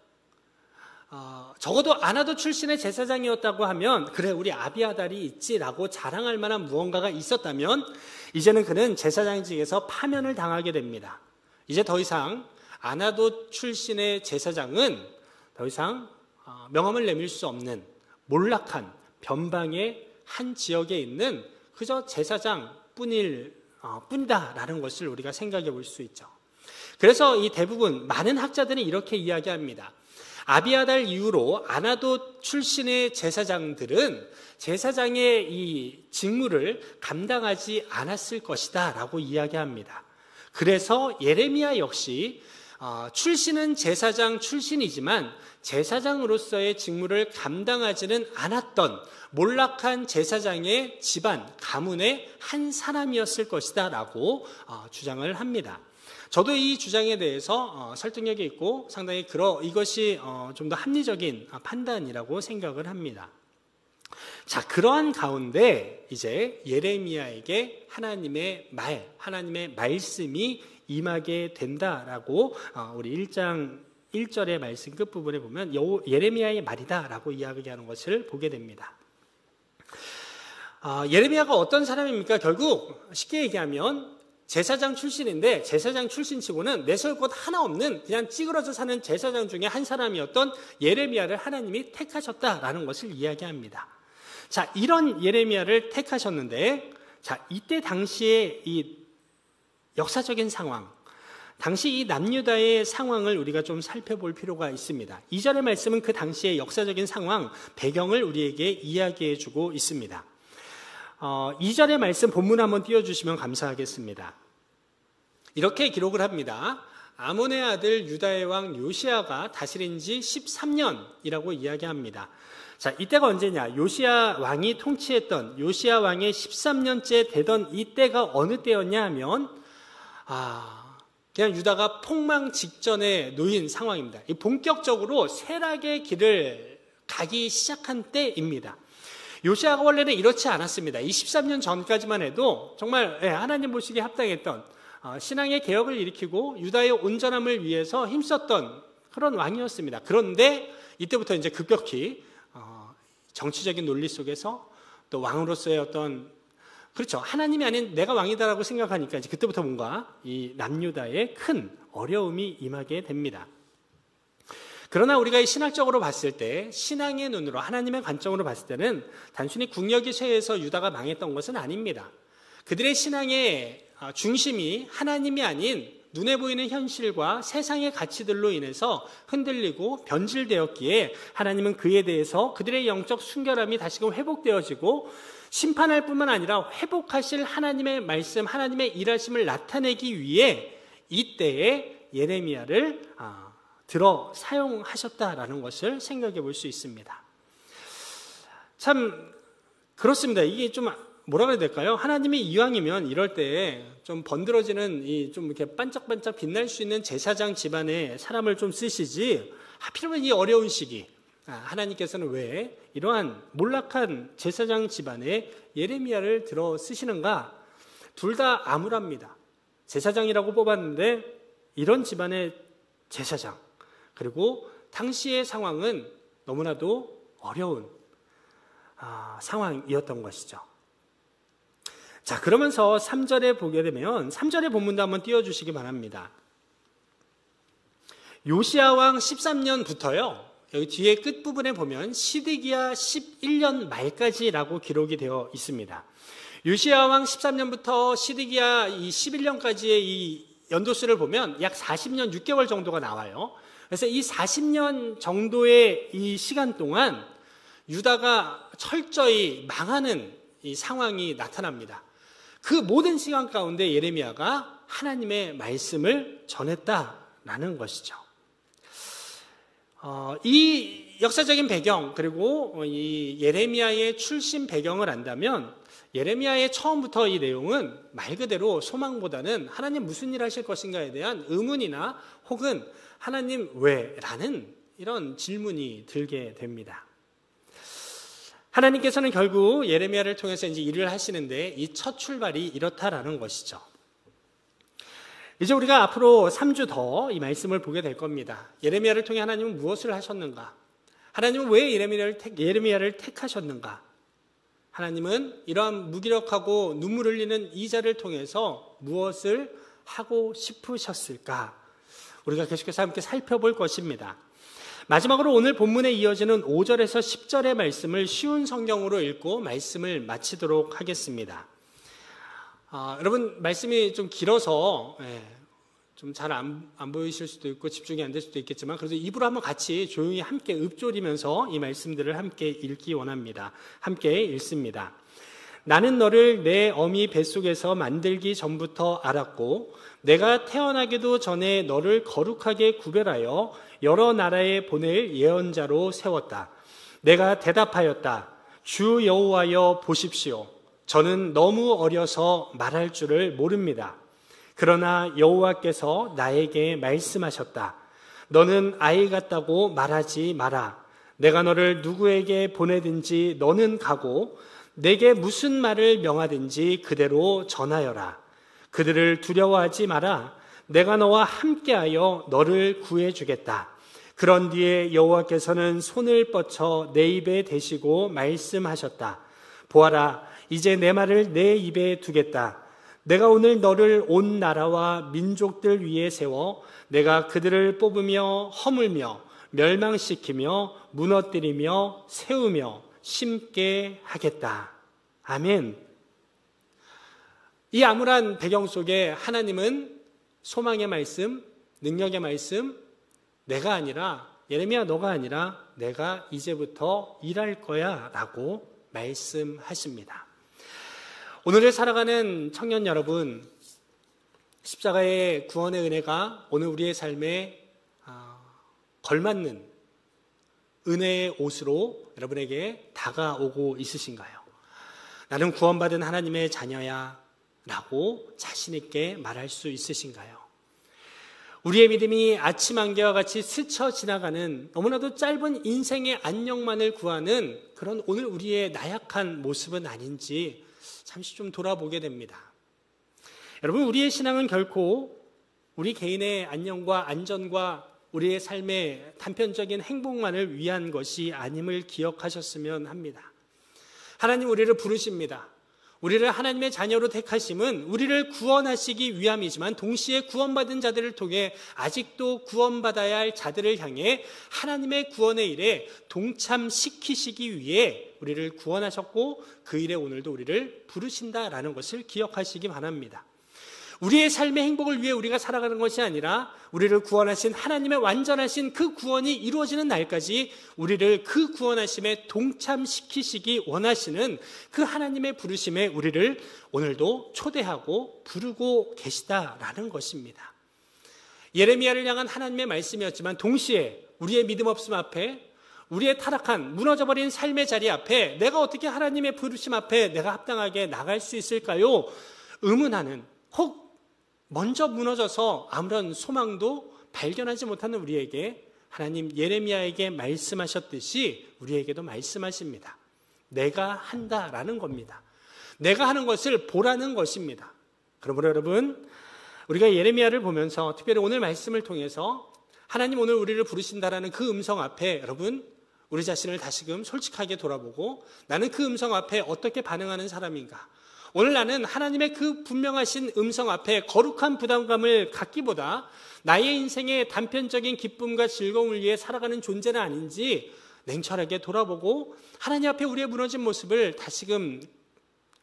적어도 아나돗 출신의 제사장이었다고 하면 그래 우리 아비아달이 있지라고 자랑할 만한 무언가가 있었다면 이제는 그는 제사장직에서 파면을 당하게 됩니다. 이제 더 이상 아나돗 출신의 제사장은 더 이상 명함을 내밀 수 없는 몰락한 변방의 한 지역에 있는 그저 제사장뿐이다라는 것을 우리가 생각해 볼 수 있죠. 그래서 이 대부분 많은 학자들이 이렇게 이야기합니다. 아비아달 이후로 아나돗 출신의 제사장들은 제사장의 이 직무를 감당하지 않았을 것이다 라고 이야기합니다. 그래서 예레미야 역시 출신은 제사장 출신이지만 제사장으로서의 직무를 감당하지는 않았던 몰락한 제사장의 집안, 가문의 한 사람이었을 것이다 라고 주장을 합니다. 저도 이 주장에 대해서 설득력이 있고 상당히 이것이 좀 더 합리적인 판단이라고 생각을 합니다. 자, 그러한 가운데 이제 예레미야에게 하나님의 말씀이 임하게 된다라고 우리 1장 1절의 말씀 끝부분에 보면 예레미야의 말이다라고 이야기하는 것을 보게 됩니다. 예레미야가 어떤 사람입니까? 결국 쉽게 얘기하면 제사장 출신인데 제사장 출신치고는 내세울 것 하나 없는 그냥 찌그러져 사는 제사장 중에 한 사람이었던 예레미야를 하나님이 택하셨다라는 것을 이야기합니다. 자, 이런 예레미야를 택하셨는데, 자, 이때 당시의 이 역사적인 상황, 당시 이 남유다의 상황을 우리가 좀 살펴볼 필요가 있습니다. 2절의 말씀은 그 당시의 역사적인 상황, 배경을 우리에게 이야기해 주고 있습니다. 2절의 말씀 본문 한번 띄워주시면 감사하겠습니다. 이렇게 기록을 합니다. 아몬의 아들 유다의 왕 요시야가 다스린 지 13년이라고 이야기합니다. 자, 이때가 언제냐? 요시야 왕이 통치했던 요시야 왕의 13년째 되던 이때가 어느 때였냐 하면 그냥 유다가 폭망 직전에 놓인 상황입니다. 본격적으로 쇠락의 길을 가기 시작한 때입니다. 요시야가 원래는 이렇지 않았습니다. 이 13년 전까지만 해도 정말 하나님 보시기에 합당했던 신앙의 개혁을 일으키고 유다의 온전함을 위해서 힘썼던 그런 왕이었습니다. 그런데 이때부터 이제 급격히 정치적인 논리 속에서 또 왕으로서의 어떤 그렇죠. 하나님이 아닌 내가 왕이다라고 생각하니까 이제 그때부터 뭔가 이 남유다에 큰 어려움이 임하게 됩니다. 그러나 우리가 신학적으로 봤을 때 신앙의 눈으로 하나님의 관점으로 봤을 때는 단순히 국력이 쇠해서 유다가 망했던 것은 아닙니다. 그들의 신앙의 중심이 하나님이 아닌 눈에 보이는 현실과 세상의 가치들로 인해서 흔들리고 변질되었기에 하나님은 그에 대해서 그들의 영적 순결함이 다시금 회복되어지고 심판할 뿐만 아니라 회복하실 하나님의 말씀, 하나님의 일하심을 나타내기 위해 이때에 예레미야를 들어 사용하셨다라는 것을 생각해 볼 수 있습니다. 참 그렇습니다. 이게 좀 뭐라 그래야 될까요? 하나님이 이왕이면 이럴 때 좀 번들어지는 좀 이렇게 반짝반짝 빛날 수 있는 제사장 집안의 사람을 좀 쓰시지 하필이면 이 어려운 시기 하나님께서는 왜 이러한 몰락한 제사장 집안에 예레미야를 들어 쓰시는가? 둘 다 암울합니다. 제사장이라고 뽑았는데 이런 집안의 제사장 그리고 당시의 상황은 너무나도 어려운 상황이었던 것이죠. 자, 그러면서 3절에 보게 되면 3절의 본문도 한번 띄워주시기 바랍니다. 요시야 왕 13년부터요. 여기 뒤에 끝부분에 보면 시드기야 11년 말까지라고 기록이 되어 있습니다. 요시야 왕 13년부터 시드기야 이 11년까지의 이 연도수를 보면 약 40년 6개월 정도가 나와요. 그래서 이 40년 정도의 이 시간 동안 유다가 철저히 망하는 이 상황이 나타납니다. 그 모든 시간 가운데 예레미야가 하나님의 말씀을 전했다라는 것이죠. 이 역사적인 배경 그리고 이 예레미야의 출신 배경을 안다면 예레미야의 처음부터 이 내용은 말 그대로 소망보다는 하나님 무슨 일 하실 것인가에 대한 의문이나 혹은 하나님 왜? 라는 이런 질문이 들게 됩니다. 하나님께서는 결국 예레미야를 통해서 이제 일을 하시는데 이 첫 출발이 이렇다라는 것이죠. 이제 우리가 앞으로 3주 더 이 말씀을 보게 될 겁니다. 예레미야를 통해 하나님은 무엇을 하셨는가? 하나님은 왜 예레미야를 택하셨는가? 하나님은 이러한 무기력하고 눈물 흘리는 이 자를 통해서 무엇을 하고 싶으셨을까? 우리가 계속해서 함께 살펴볼 것입니다. 마지막으로 오늘 본문에 이어지는 5절에서 10절의 말씀을 쉬운 성경으로 읽고 말씀을 마치도록 하겠습니다. 여러분 말씀이 좀 길어서 좀 잘 안 보이실 수도 있고 집중이 안 될 수도 있겠지만 그래도 입으로 한번 같이 조용히 함께 읊조리면서 이 말씀들을 함께 읽기 원합니다. 함께 읽습니다. 나는 너를 내 어미 뱃속에서 만들기 전부터 알았고 내가 태어나기도 전에 너를 거룩하게 구별하여 여러 나라에 보낼 예언자로 세웠다. 내가 대답하였다. 주 여호와여 보십시오. 저는 너무 어려서 말할 줄을 모릅니다. 그러나 여호와께서 나에게 말씀하셨다. 너는 아이 같다고 말하지 마라. 내가 너를 누구에게 보내든지 너는 가고 내게 무슨 말을 명하든지 그대로 전하여라. 그들을 두려워하지 마라. 내가 너와 함께하여 너를 구해주겠다. 그런 뒤에 여호와께서는 손을 뻗쳐 내 입에 대시고 말씀하셨다. 보아라, 이제 내 말을 내 입에 두겠다. 내가 오늘 너를 온 나라와 민족들 위에 세워 내가 그들을 뽑으며 허물며 멸망시키며 무너뜨리며 세우며 심게 하겠다. 아멘. 이 암울한 배경 속에 하나님은 소망의 말씀, 능력의 말씀, 내가 아니라 예레미야 너가 아니라 내가 이제부터 일할 거야 라고 말씀하십니다. 오늘을 살아가는 청년 여러분, 십자가의 구원의 은혜가 오늘 우리의 삶에 걸맞는 은혜의 옷으로 여러분에게 다가오고 있으신가요? 나는 구원받은 하나님의 자녀야 라고 자신 있게 말할 수 있으신가요? 우리의 믿음이 아침 안개와 같이 스쳐 지나가는 너무나도 짧은 인생의 안녕만을 구하는 그런 오늘 우리의 나약한 모습은 아닌지 잠시 좀 돌아보게 됩니다. 여러분, 우리의 신앙은 결코 우리 개인의 안녕과 안전과 우리의 삶의 단편적인 행복만을 위한 것이 아님을 기억하셨으면 합니다. 하나님 우리를 부르십니다. 우리를 하나님의 자녀로 택하심은 우리를 구원하시기 위함이지만 동시에 구원받은 자들을 통해 아직도 구원받아야 할 자들을 향해 하나님의 구원의 일에 동참시키시기 위해 우리를 구원하셨고 그 일에 오늘도 우리를 부르신다라는 것을 기억하시기 바랍니다. 우리의 삶의 행복을 위해 우리가 살아가는 것이 아니라 우리를 구원하신 하나님의 완전하신 그 구원이 이루어지는 날까지 우리를 그 구원하심에 동참시키시기 원하시는 그 하나님의 부르심에 우리를 오늘도 초대하고 부르고 계시다라는 것입니다. 예레미야를 향한 하나님의 말씀이었지만 동시에 우리의 믿음 없음 앞에 우리의 타락한 무너져버린 삶의 자리 앞에 내가 어떻게 하나님의 부르심 앞에 내가 합당하게 나갈 수 있을까요? 의문하는 혹 먼저 무너져서 아무런 소망도 발견하지 못하는 우리에게 하나님 예레미야에게 말씀하셨듯이 우리에게도 말씀하십니다. 내가 한다라는 겁니다. 내가 하는 것을 보라는 것입니다. 그러므로 여러분, 우리가 예레미야를 보면서 특별히 오늘 말씀을 통해서 하나님 오늘 우리를 부르신다라는 그 음성 앞에 여러분 우리 자신을 다시금 솔직하게 돌아보고 나는 그 음성 앞에 어떻게 반응하는 사람인가? 오늘 나는 하나님의 그 분명하신 음성 앞에 거룩한 부담감을 갖기보다 나의 인생의 단편적인 기쁨과 즐거움을 위해 살아가는 존재는 아닌지 냉철하게 돌아보고 하나님 앞에 우리의 무너진 모습을 다시금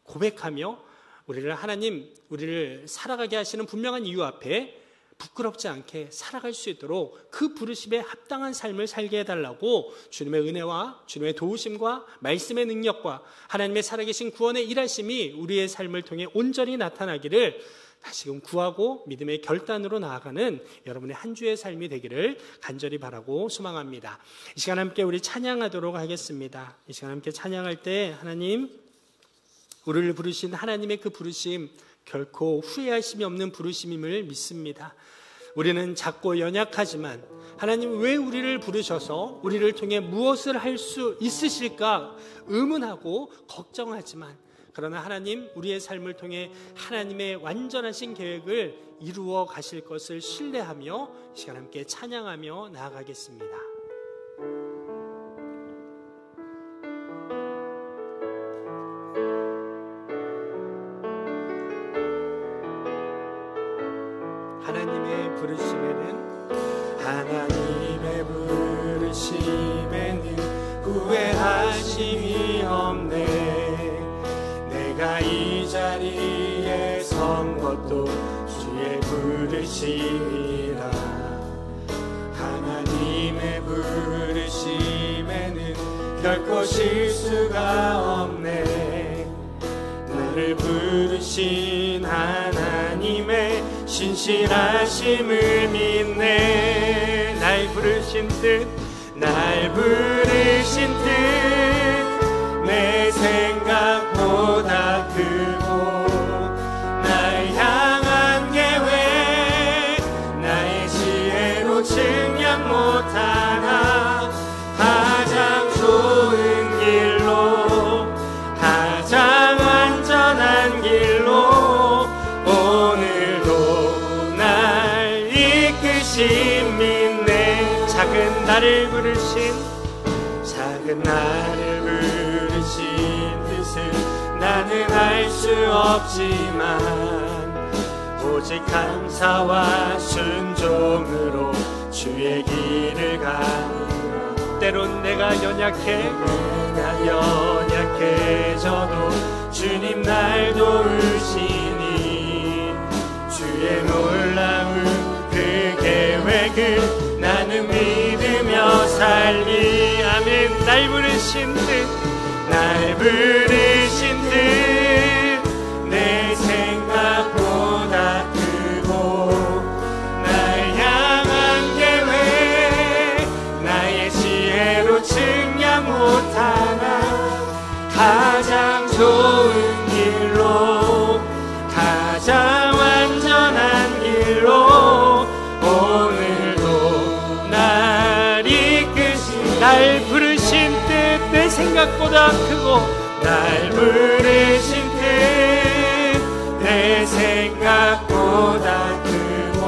고백하며 우리를 살아가게 하시는 분명한 이유 앞에 부끄럽지 않게 살아갈 수 있도록 그 부르심에 합당한 삶을 살게 해달라고 주님의 은혜와 주님의 도우심과 말씀의 능력과 하나님의 살아계신 구원의 일하심이 우리의 삶을 통해 온전히 나타나기를 다시금 구하고 믿음의 결단으로 나아가는 여러분의 한 주의 삶이 되기를 간절히 바라고 소망합니다. 이 시간 함께 우리 찬양하도록 하겠습니다. 이 시간 함께 찬양할 때 하나님 우리를 부르신 하나님의 그 부르심 결코 후회하심이 없는 부르심임을 믿습니다. 우리는 작고 연약하지만 하나님 왜 우리를 부르셔서 우리를 통해 무엇을 할 수 있으실까 의문하고 걱정하지만 그러나 하나님 우리의 삶을 통해 하나님의 완전하신 계획을 이루어 가실 것을 신뢰하며 이 시간 함께 찬양하며 나아가겠습니다. 하나님의 부르심에는 후회하심이 없네. 내가 이 자리에 선 것도 주의 부르심 것이라. 하나님의 부르심에는 결코 실수가 없네. 나를 부르신 하나님의 신실하심을 믿네. 날 부르신 뜻, 날 부르신 뜻, 내 생각보다 크고 날 향한 계획, 나의 지혜로 측량 못하나. 가장 좋은 길로, 가장 안전한 길로 오늘도 날 이끄신 믿네. 작은 나를 부르신, 작은 나를 부르신 뜻을 나는 알 수 없지만 오직 감사와 순종으로 주의 길을 가노라. 때론 내가 연약해져도 주님 날 도우시니 주의 놀라운 그 계획을 나는 믿으며 살리. 아멘. 날 부르신 뜻, 날 부르신 뜻, 내 생각보다 크고 날 향한 계획, 나의 지혜로 측량 못하나. 가장 좋은 길로, 가장 완전한 길로 오늘도 날 이끄신, 날 부르신 뜻, 내 생각보다 크고 날 부르신 뜻, 내 생각보다 크고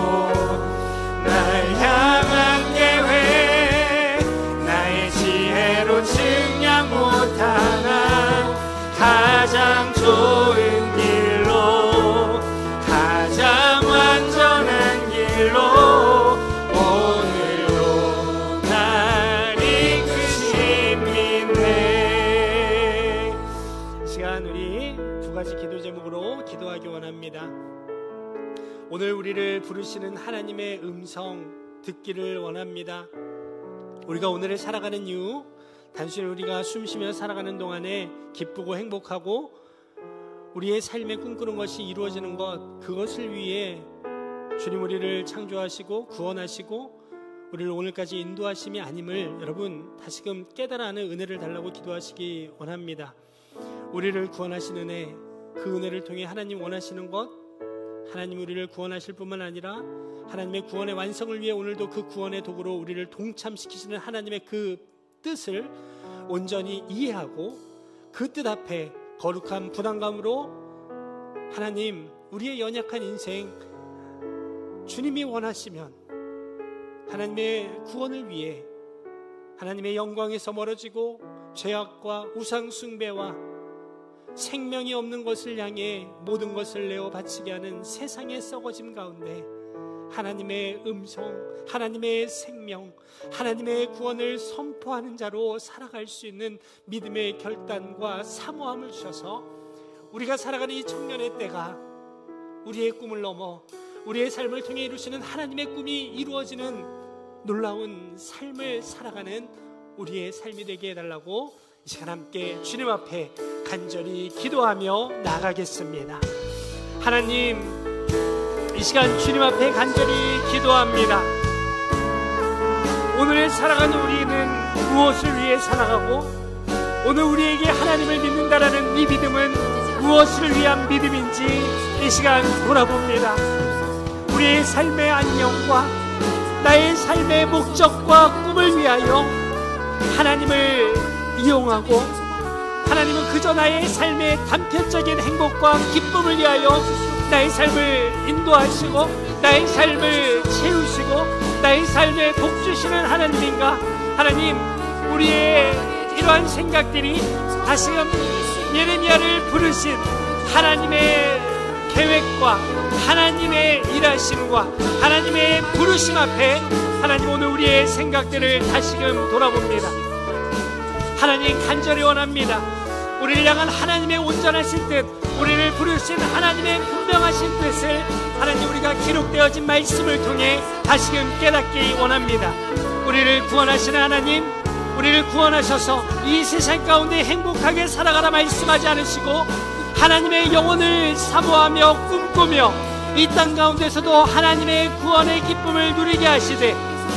날 향한 계획, 나의 지혜로 측량 못하나. 가장 좋은 길로, 가장 완전한 길로 오늘도 날 이끄신 믿네. 이 시간 우리 두 가지 기도 제목으로 기도하기 원합니다. 오늘 우리를 부르시는 하나님의 음성 듣기를 원합니다. 우리가 오늘을 살아가는 이유, 단순히 우리가 숨쉬며 살아가는 동안에 기쁘고 행복하고 우리의 삶에 꿈꾸는 것이 이루어지는 것, 그것을 위해 주님 우리를 창조하시고 구원하시고 우리를 오늘까지 인도하심이 아님을 여러분 다시금 깨달아하는 은혜를 달라고 기도하시기 원합니다. 우리를 구원하신 은혜, 그 은혜를 통해 하나님 원하시는 것, 하나님 우리를 구원하실 뿐만 아니라 하나님의 구원의 완성을 위해 오늘도 그 구원의 도구로 우리를 동참시키시는 하나님의 그 뜻을 온전히 이해하고 그 뜻 앞에 거룩한 부담감으로 하나님, 우리의 연약한 인생 주님이 원하시면 하나님의 구원을 위해 하나님의 영광에서 멀어지고 죄악과 우상 숭배와 생명이 없는 것을 향해 모든 것을 내어 바치게 하는 세상의 썩어짐 가운데 하나님의 음성, 하나님의 생명, 하나님의 구원을 선포하는 자로 살아갈 수 있는 믿음의 결단과 사모함을 주셔서 우리가 살아가는 이 청년의 때가 우리의 꿈을 넘어 우리의 삶을 통해 이루시는 하나님의 꿈이 이루어지는 놀라운 삶을 살아가는 우리의 삶이 되게 해달라고 이 시간 함께 주님 앞에 간절히 기도하며 나아가겠습니다. 하나님, 이 시간 주님 앞에 간절히 기도합니다. 오늘 살아가는 우리는 무엇을 위해 살아가고 오늘 우리에게 하나님을 믿는다라는 이 믿음은 무엇을 위한 믿음인지 이 시간 돌아봅니다. 우리의 삶의 안녕과 나의 삶의 목적과 꿈을 위하여 하나님을 이용하고 하나님은 그저 나의 삶의 단편적인 행복과 기쁨을 위하여 나의 삶을 인도하시고 나의 삶을 채우시고 나의 삶에 복주시는 하나님인가? 하나님, 우리의 이러한 생각들이 다시금 예레미야를 부르신 하나님의 계획과 하나님의 일하심과 하나님의 부르심 앞에 하나님 오늘 우리의 생각들을 다시금 돌아봅니다. 하나님, 간절히 원합니다. 우리를 향한 하나님의 온전하신 뜻, 우리를 부르신 하나님의 분명하신 뜻을 하나님 우리가 기록되어진 말씀을 통해 다시금 깨닫기 원합니다. 우리를 구원하시는 하나님, 우리를 구원하셔서 이 세상 가운데 행복하게 살아가라 말씀하지 않으시고 하나님의 영혼을 사모하며 꿈꾸며 이 땅 가운데서도 하나님의 구원의 기쁨을 누리게 하시되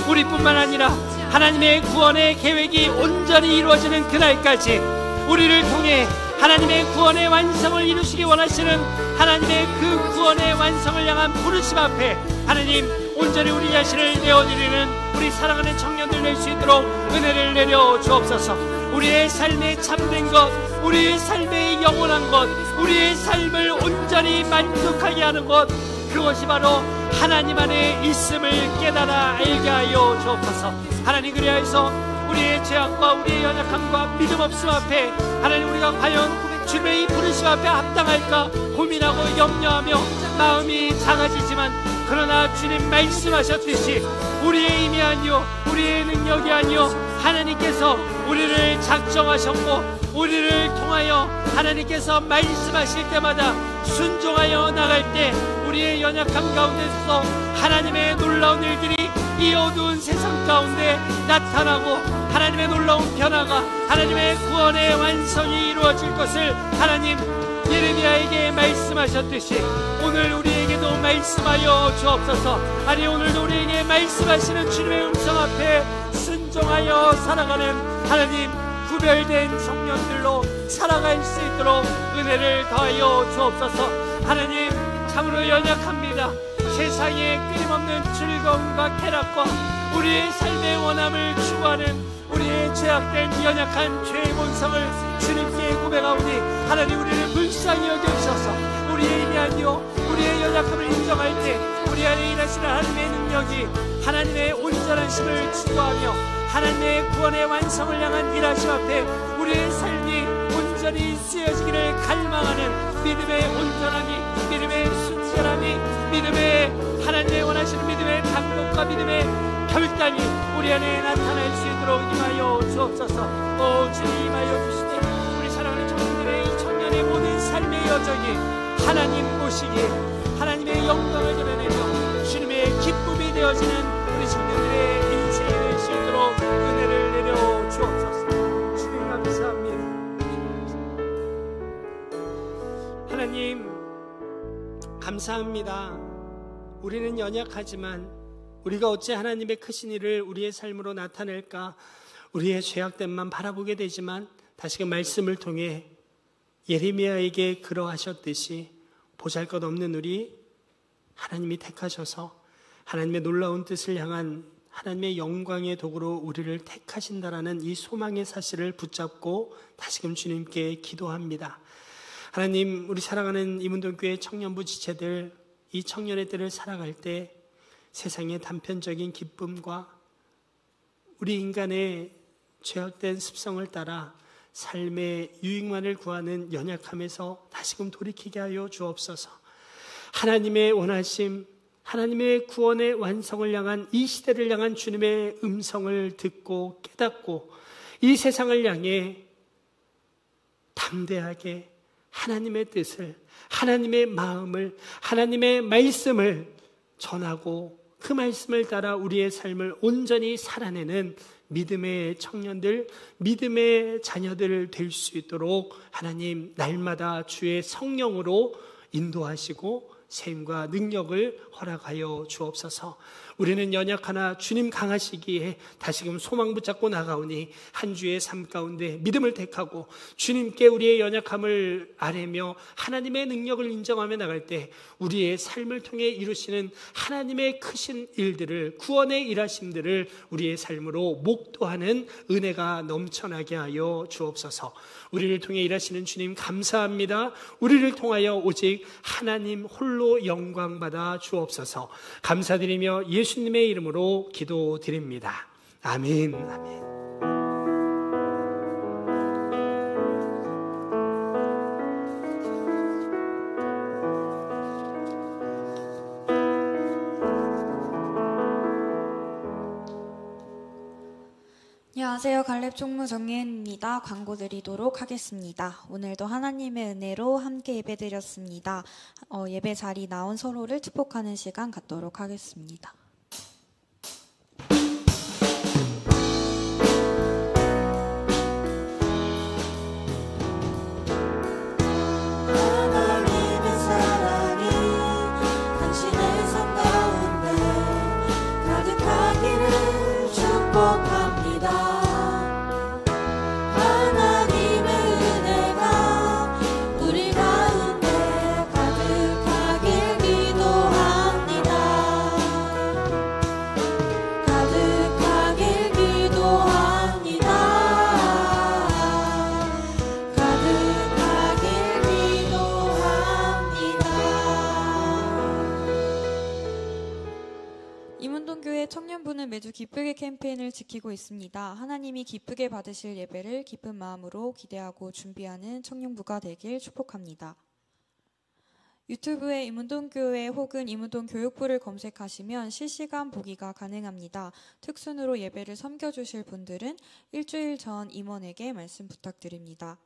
우리뿐만 아니라 하나님의 구원의 계획이 온전히 이루어지는 그날까지 우리를 통해 하나님의 구원의 완성을 이루시기 원하시는 하나님의 그 구원의 완성을 향한 부르심 앞에 하나님 온전히 우리 자신을 내어드리는 우리 사랑하는 청년들 될 수 있도록 은혜를 내려 주옵소서. 우리의 삶에 참된 것, 우리의 삶에 영원한 것, 우리의 삶을 온전히 만족하게 하는 것, 그것이 바로 하나님 안에 있음을 깨달아 알게 하여 주옵소서. 하나님 그리하여서 우리의 죄악과 우리의 연약함과 믿음 없음 앞에 하나님 우리가 과연 주님의 이 부르심 앞에 합당할까 고민하고 염려하며 마음이 작아지지만 그러나 주님 말씀하셨듯이 우리의 힘이 아니요 우리의 능력이 아니요 하나님께서 우리를 작정하셨고 우리를 통하여 하나님께서 말씀하실 때마다 순종하여 나갈 때 우리의 연약함 가운데서 하나님의 놀라운 일들이 이 어두운 세상 가운데 나타나고 하나님의 놀라운 변화가 하나님의 구원의 완성이 이루어질 것을 하나님 예레미야에게 말씀하셨듯이 오늘 우리에게도 말씀하여 주옵소서. 아니 오늘도 우리에게 말씀하시는 주님의 음성 앞에 순종하여 살아가는 하나님 구별된 청년들로 살아갈 수 있도록 은혜를 더하여 주옵소서. 하나님 참으로 연약합니다. 세상의 끊임없는 즐거움과 쾌락과 우리의 삶의 원함을 추구하는 우리의 죄악된 연약한 죄의 본성을 주님께 고백하오니 하나님 우리를 불쌍히 여겨주셔서 우리의 힘이 아니요 우리의 연약함을 인정할 때 우리 안에 일하시는 하나님의 능력이 하나님의 온전하심을 추구하며 하나님의 구원의 완성을 향한 일하심 앞에 우리의 삶이 온전히 쓰여지기를 갈망하는 믿음의 온전함이, 믿음의 순결함이, 믿음의 하나님의 원하시는 믿음의 감동과 믿음의 결단이 우리 안에 나타날 수 있도록 임하여 주옵소서. 오 주님 임하여 주시되 우리 사랑하는 청년들의 이 청년의 모든 삶의 여정이 하나님 보시기에 하나님의 영광을 드러내며 주님의 기쁨이 되어지는 우리 청년들의 인생이 될 수 있도록 은혜를 내려 주옵소서. 주님 감사합니다. 하나님 감사합니다. 우리는 연약하지만 우리가 어찌 하나님의 크신 일을 우리의 삶으로 나타낼까? 우리의 죄악됨만 바라보게 되지만 다시금 말씀을 통해 예레미야에게 그러하셨듯이 보잘것없는 우리 하나님이 택하셔서 하나님의 놀라운 뜻을 향한 하나님의 영광의 도구로 우리를 택하신다라는 이 소망의 사실을 붙잡고 다시금 주님께 기도합니다. 하나님 우리 사랑하는 이문동교회 청년부 지체들 이 청년의 때를 살아갈 때 세상의 단편적인 기쁨과 우리 인간의 죄악된 습성을 따라 삶의 유익만을 구하는 연약함에서 다시금 돌이키게 하여 주옵소서. 하나님의 원하심, 하나님의 구원의 완성을 향한 이 시대를 향한 주님의 음성을 듣고 깨닫고 이 세상을 향해 담대하게 하나님의 뜻을, 하나님의 마음을, 하나님의 말씀을 전하고 그 말씀을 따라 우리의 삶을 온전히 살아내는 믿음의 청년들, 믿음의 자녀들 될 수 있도록 하나님 날마다 주의 성령으로 인도하시고 세임과 능력을 허락하여 주옵소서. 우리는 연약하나 주님 강하시기에 다시금 소망 붙잡고 나가오니 한 주의 삶 가운데 믿음을 택하고 주님께 우리의 연약함을 아뢰며 하나님의 능력을 인정하며 나갈 때 우리의 삶을 통해 이루시는 하나님의 크신 일들을, 구원의 일하심들을 우리의 삶으로 목도하는 은혜가 넘쳐나게 하여 주옵소서. 우리를 통해 일하시는 주님 감사합니다. 우리를 통하여 오직 하나님 홀로 영광받아 주옵소서. 감사드리며 예수님의 이름으로 기도드립니다. 아멘. 아멘. 안녕하세요. 갈렙 총무 정예은입니다. 광고 드리도록 하겠습니다. 오늘도 하나님의 은혜로 함께 예배드렸습니다. 예배 자리 나온 서로를 축복하는 시간 갖도록 하겠습니다. 하나님의 사랑이 당신의 삶 가운데 가득하기를 축복합니다. 하나님의 은혜가 우리 가운데 가득하길 기도합니다. 가득하길 기도합니다. 가득하길 기도합니다. 임운동교회 청년부는 매주 기쁘게 캠페인을 지키고 있습니다. 하나님이 기쁘게 받으실 예배를 기쁜 마음으로 기대하고 준비하는 청년부가 되길 축복합니다. 유튜브에 임운동교회 혹은 임운동교육부를 검색하시면 실시간 보기가 가능합니다. 특순으로 예배를 섬겨주실 분들은 일주일 전 임원에게 말씀 부탁드립니다.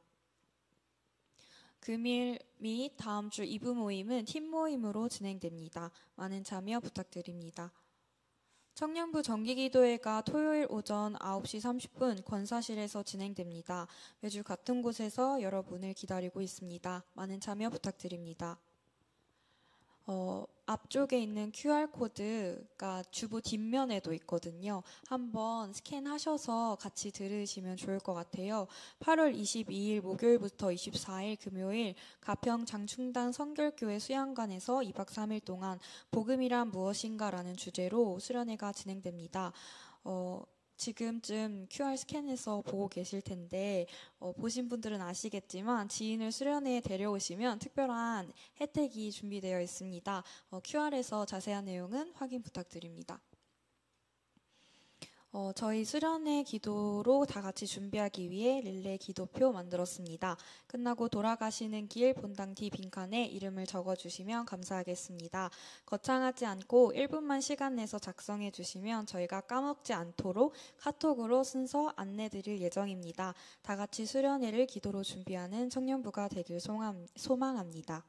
금일 및 다음 주 2부 모임은 팀 모임으로 진행됩니다. 많은 참여 부탁드립니다. 청년부 정기기도회가 토요일 오전 9시 30분 권사실에서 진행됩니다. 매주 같은 곳에서 여러분을 기다리고 있습니다. 많은 참여 부탁드립니다. 앞쪽에 있는 QR코드가 주보 뒷면에도 있거든요. 한번 스캔하셔서 같이 들으시면 좋을 것 같아요. 8월 22일 목요일부터 24일 금요일 가평 장충당 성결교회 수양관에서 2박 3일 동안 복음이란 무엇인가라는 주제로 수련회가 진행됩니다. 지금쯤 QR 스캔해서 보고 계실 텐데 보신 분들은 아시겠지만 지인을 수련회에 데려오시면 특별한 혜택이 준비되어 있습니다. QR에서 자세한 내용은 확인 부탁드립니다. 저희 수련회 기도로 다 같이 준비하기 위해 릴레이 기도표 만들었습니다. 끝나고 돌아가시는 길 본당 뒤 빈칸에 이름을 적어주시면 감사하겠습니다. 거창하지 않고 1분만 시간 내서 작성해 주시면 저희가 까먹지 않도록 카톡으로 순서 안내드릴 예정입니다. 다 같이 수련회를 기도로 준비하는 청년부가 되길 소망합니다.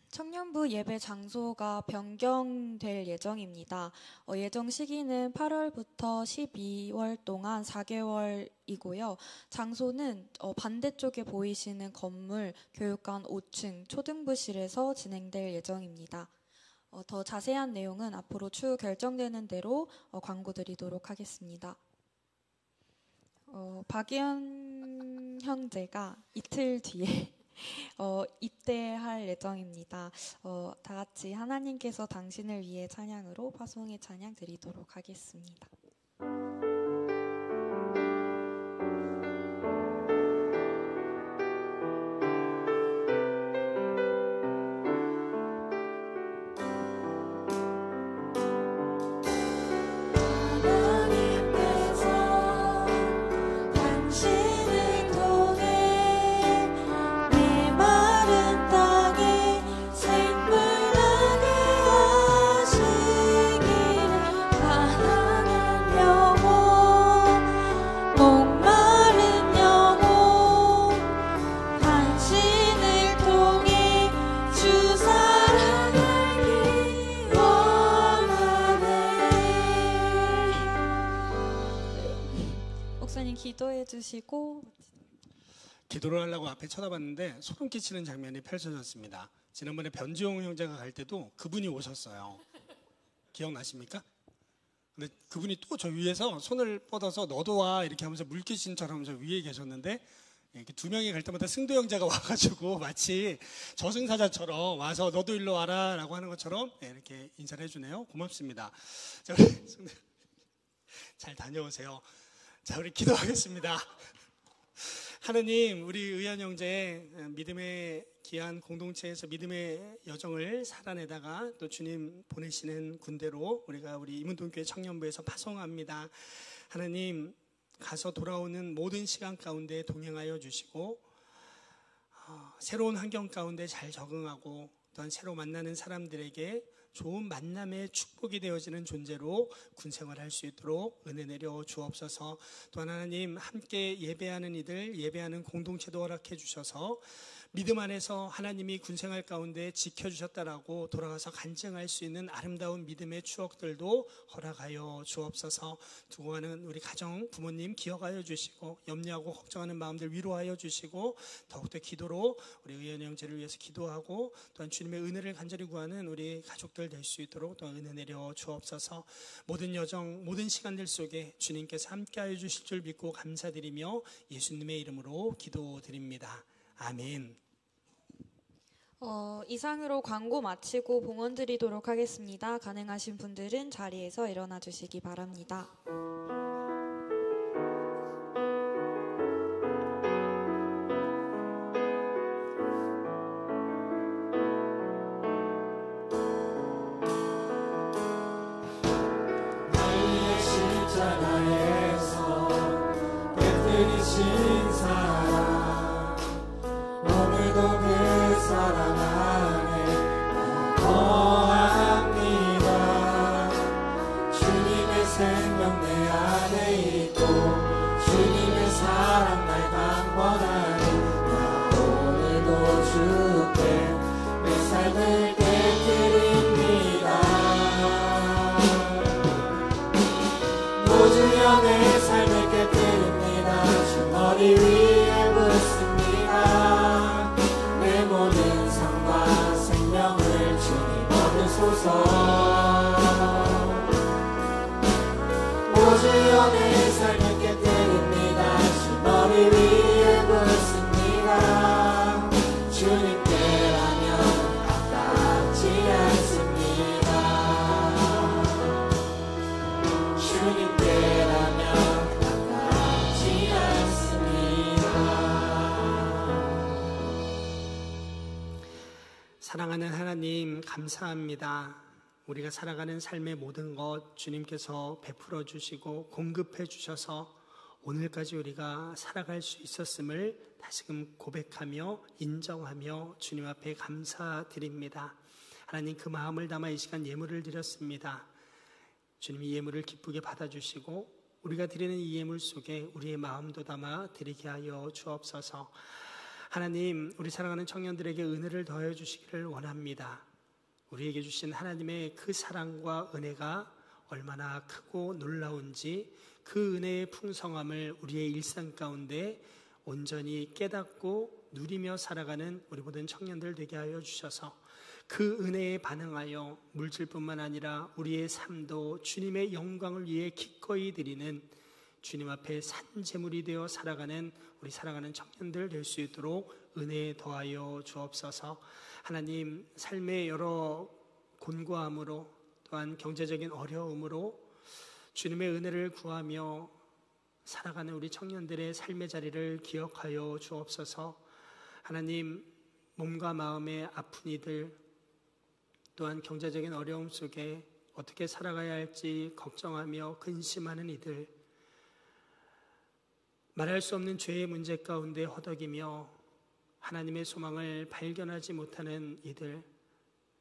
청년부 예배 장소가 변경될 예정입니다. 예정 시기는 8월부터 12월 동안 4개월이고요. 장소는 반대쪽에 보이시는 건물 교육관 5층 초등부실에서 진행될 예정입니다. 더 자세한 내용은 앞으로 추후 결정되는 대로 광고 드리도록 하겠습니다. 박예현 형제가 이틀 뒤에 입대할 예정입니다. 다 같이 하나님께서 당신을 위해 찬양으로 파송의 찬양 드리도록 하겠습니다. 기도해 주시고 기도를 하려고 앞에 쳐다봤는데 소름 끼치는 장면이 펼쳐졌습니다. 지난번에 변지용 형제가 갈 때도 그분이 오셨어요. 기억나십니까? 근데 그분이 또 저 위에서 손을 뻗어서 너도 와 이렇게 하면서 물귀신처럼 저 위에 계셨는데 이렇게 두 명이 갈 때마다 승도 형제가 와가지고 마치 저승사자처럼 와서 너도 일로 와라 라고 하는 것처럼 이렇게 인사를 해주네요. 고맙습니다. 자, 우리 승도 잘 다녀오세요. 자, 우리 기도하겠습니다. 하느님, 우리 의연 형제 믿음의 귀한 공동체에서 믿음의 여정을 살아내다가 또 주님 보내시는 군대로 우리가 우리 임운동교회 청년부에서 파송합니다. 하느님, 가서 돌아오는 모든 시간 가운데 동행하여 주시고 새로운 환경 가운데 잘 적응하고 또한 새로 만나는 사람들에게 좋은 만남의 축복이 되어지는 존재로 군생활할 수 있도록 은혜 내려 주옵소서. 또한 하나님, 함께 예배하는 이들, 예배하는 공동체도 허락해 주셔서 믿음 안에서 하나님이 군생활 가운데 지켜주셨다라고 돌아가서 간증할 수 있는 아름다운 믿음의 추억들도 허락하여 주옵소서. 두고 가는 우리 가정 부모님 기억하여 주시고, 염려하고 걱정하는 마음들 위로하여 주시고, 더욱더 기도로 우리 의연 형제를 위해서 기도하고, 또한 주님의 은혜를 간절히 구하는 우리 가족들 될 수 있도록 또한 은혜 내려 주옵소서. 모든 여정, 모든 시간들 속에 주님께서 함께하여 주실 줄 믿고 감사드리며 예수님의 이름으로 기도드립니다. 아멘. 이상으로 광고 마치고 봉헌 드리도록 하겠습니다. 가능하신 분들은 자리에서 일어나 주시기 바랍니다. 너희의 십자가에서 깨뜨리신 사랑, 오늘도 그 사랑 안에 거합니다. 주님의 생명 내 안에 있고, 주님의 사랑 날 강권하니, 나 오늘도 주께 내 삶을 깨뜨립니다. 노주여 내 삶을 깨뜨립니다. 주 머리 위에 묻습니다. 내 모든 삶과 생명을 주님 얻으소서. 노주여 내 삶을 깨뜨립니다. 주 머리 위에 묻습니다. 주님께라면 아깝지 않습니다. 주님께라면 아깝지 않습니다. 사랑하는 하나님, 감사합니다. 우리가 살아가는 삶의 모든 것 주님께서 베풀어 주시고 공급해 주셔서 오늘까지 우리가 살아갈 수 있었음을 다시금 고백하며 인정하며 주님 앞에 감사드립니다. 하나님, 그 마음을 담아 이 시간 예물을 드렸습니다. 주님이 예물을 기쁘게 받아주시고 우리가 드리는 이 예물 속에 우리의 마음도 담아 드리게 하여 주옵소서. 하나님, 우리 사랑하는 청년들에게 은혜를 더해 주시기를 원합니다. 우리에게 주신 하나님의 그 사랑과 은혜가 얼마나 크고 놀라운지 그 은혜의 풍성함을 우리의 일상 가운데 온전히 깨닫고 누리며 살아가는 우리 모든 청년들 되게 하여 주셔서 그 은혜에 반응하여 물질뿐만 아니라 우리의 삶도 주님의 영광을 위해 기꺼이 드리는 주님 앞에 산제물이 되어 살아가는 우리 사랑하는 청년들 될 수 있도록 은혜에 더하여 주옵소서. 하나님, 삶의 여러 곤고함으로 또한 경제적인 어려움으로 주님의 은혜를 구하며 살아가는 우리 청년들의 삶의 자리를 기억하여 주옵소서. 하나님, 몸과 마음의 아픈 이들 또한 경제적인 어려움 속에 어떻게 살아가야 할지 걱정하며 근심하는 이들, 말할 수 없는 죄의 문제 가운데 허덕이며 하나님의 소망을 발견하지 못하는 이들,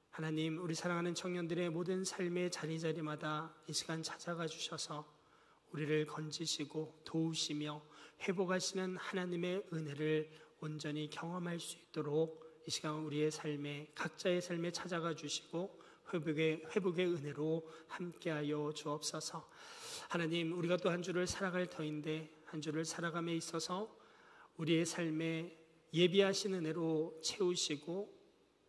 하나님, 우리 사랑하는 청년들의 모든 삶의 자리자리마다 이 시간 찾아가 주셔서 우리를 건지시고 도우시며 회복하시는 하나님의 은혜를 온전히 경험할 수 있도록 이 시간 우리의 삶에, 각자의 삶에 찾아가 주시고 회복의 은혜로 함께하여 주옵소서. 하나님, 우리가 또 한 주를 살아갈 터인데 한 주를 살아감에 있어서 우리의 삶에 예비하신 은혜로 채우시고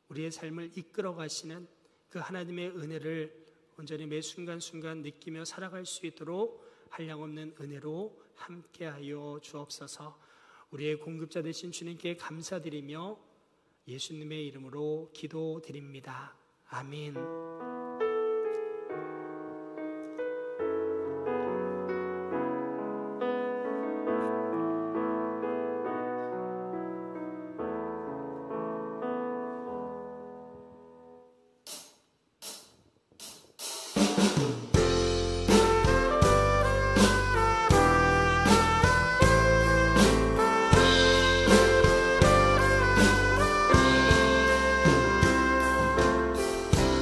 우리의 삶을 이끌어 가시는 그 하나님의 은혜를 온전히 매 순간순간 느끼며 살아갈 수 있도록 한량없는 은혜로 함께하여 주옵소서. 우리의 공급자 되신 주님께 감사드리며 예수님의 이름으로 기도드립니다. 아멘.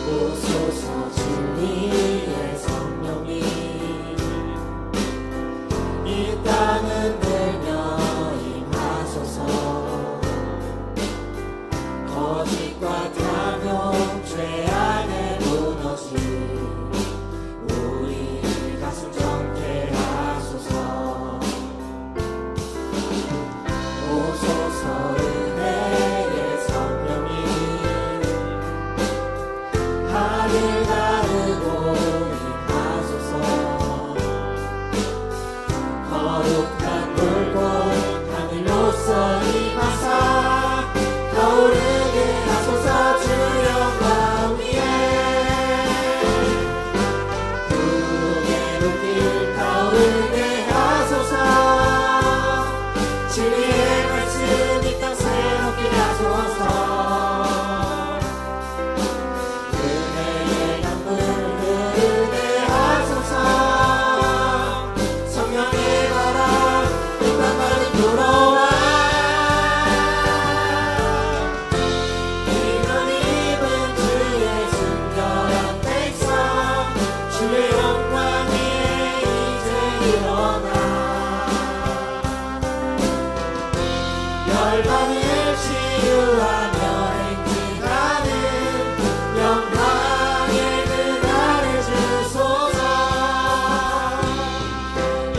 오직 치유하며 행진하는 영광의 그날을 주소서.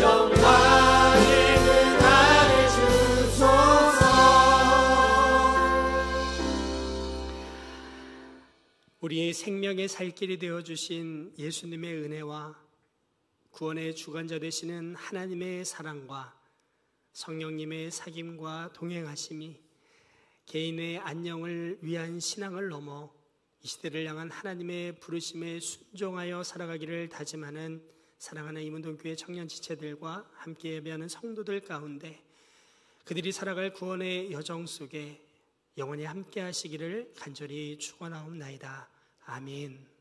영광의 그날을 주소서. 우리의 생명의 살 길이 되어주신 예수님의 은혜와 구원의 주관자 되시는 하나님의 사랑과 성령님의 사귐과 동행하심이 개인의 안녕을 위한 신앙을 넘어 이 시대를 향한 하나님의 부르심에 순종하여 살아가기를 다짐하는 사랑하는 이문동교회 청년 지체들과 함께 예배하는 성도들 가운데 그들이 살아갈 구원의 여정 속에 영원히 함께 하시기를 간절히 축원하옵나이다. 아멘.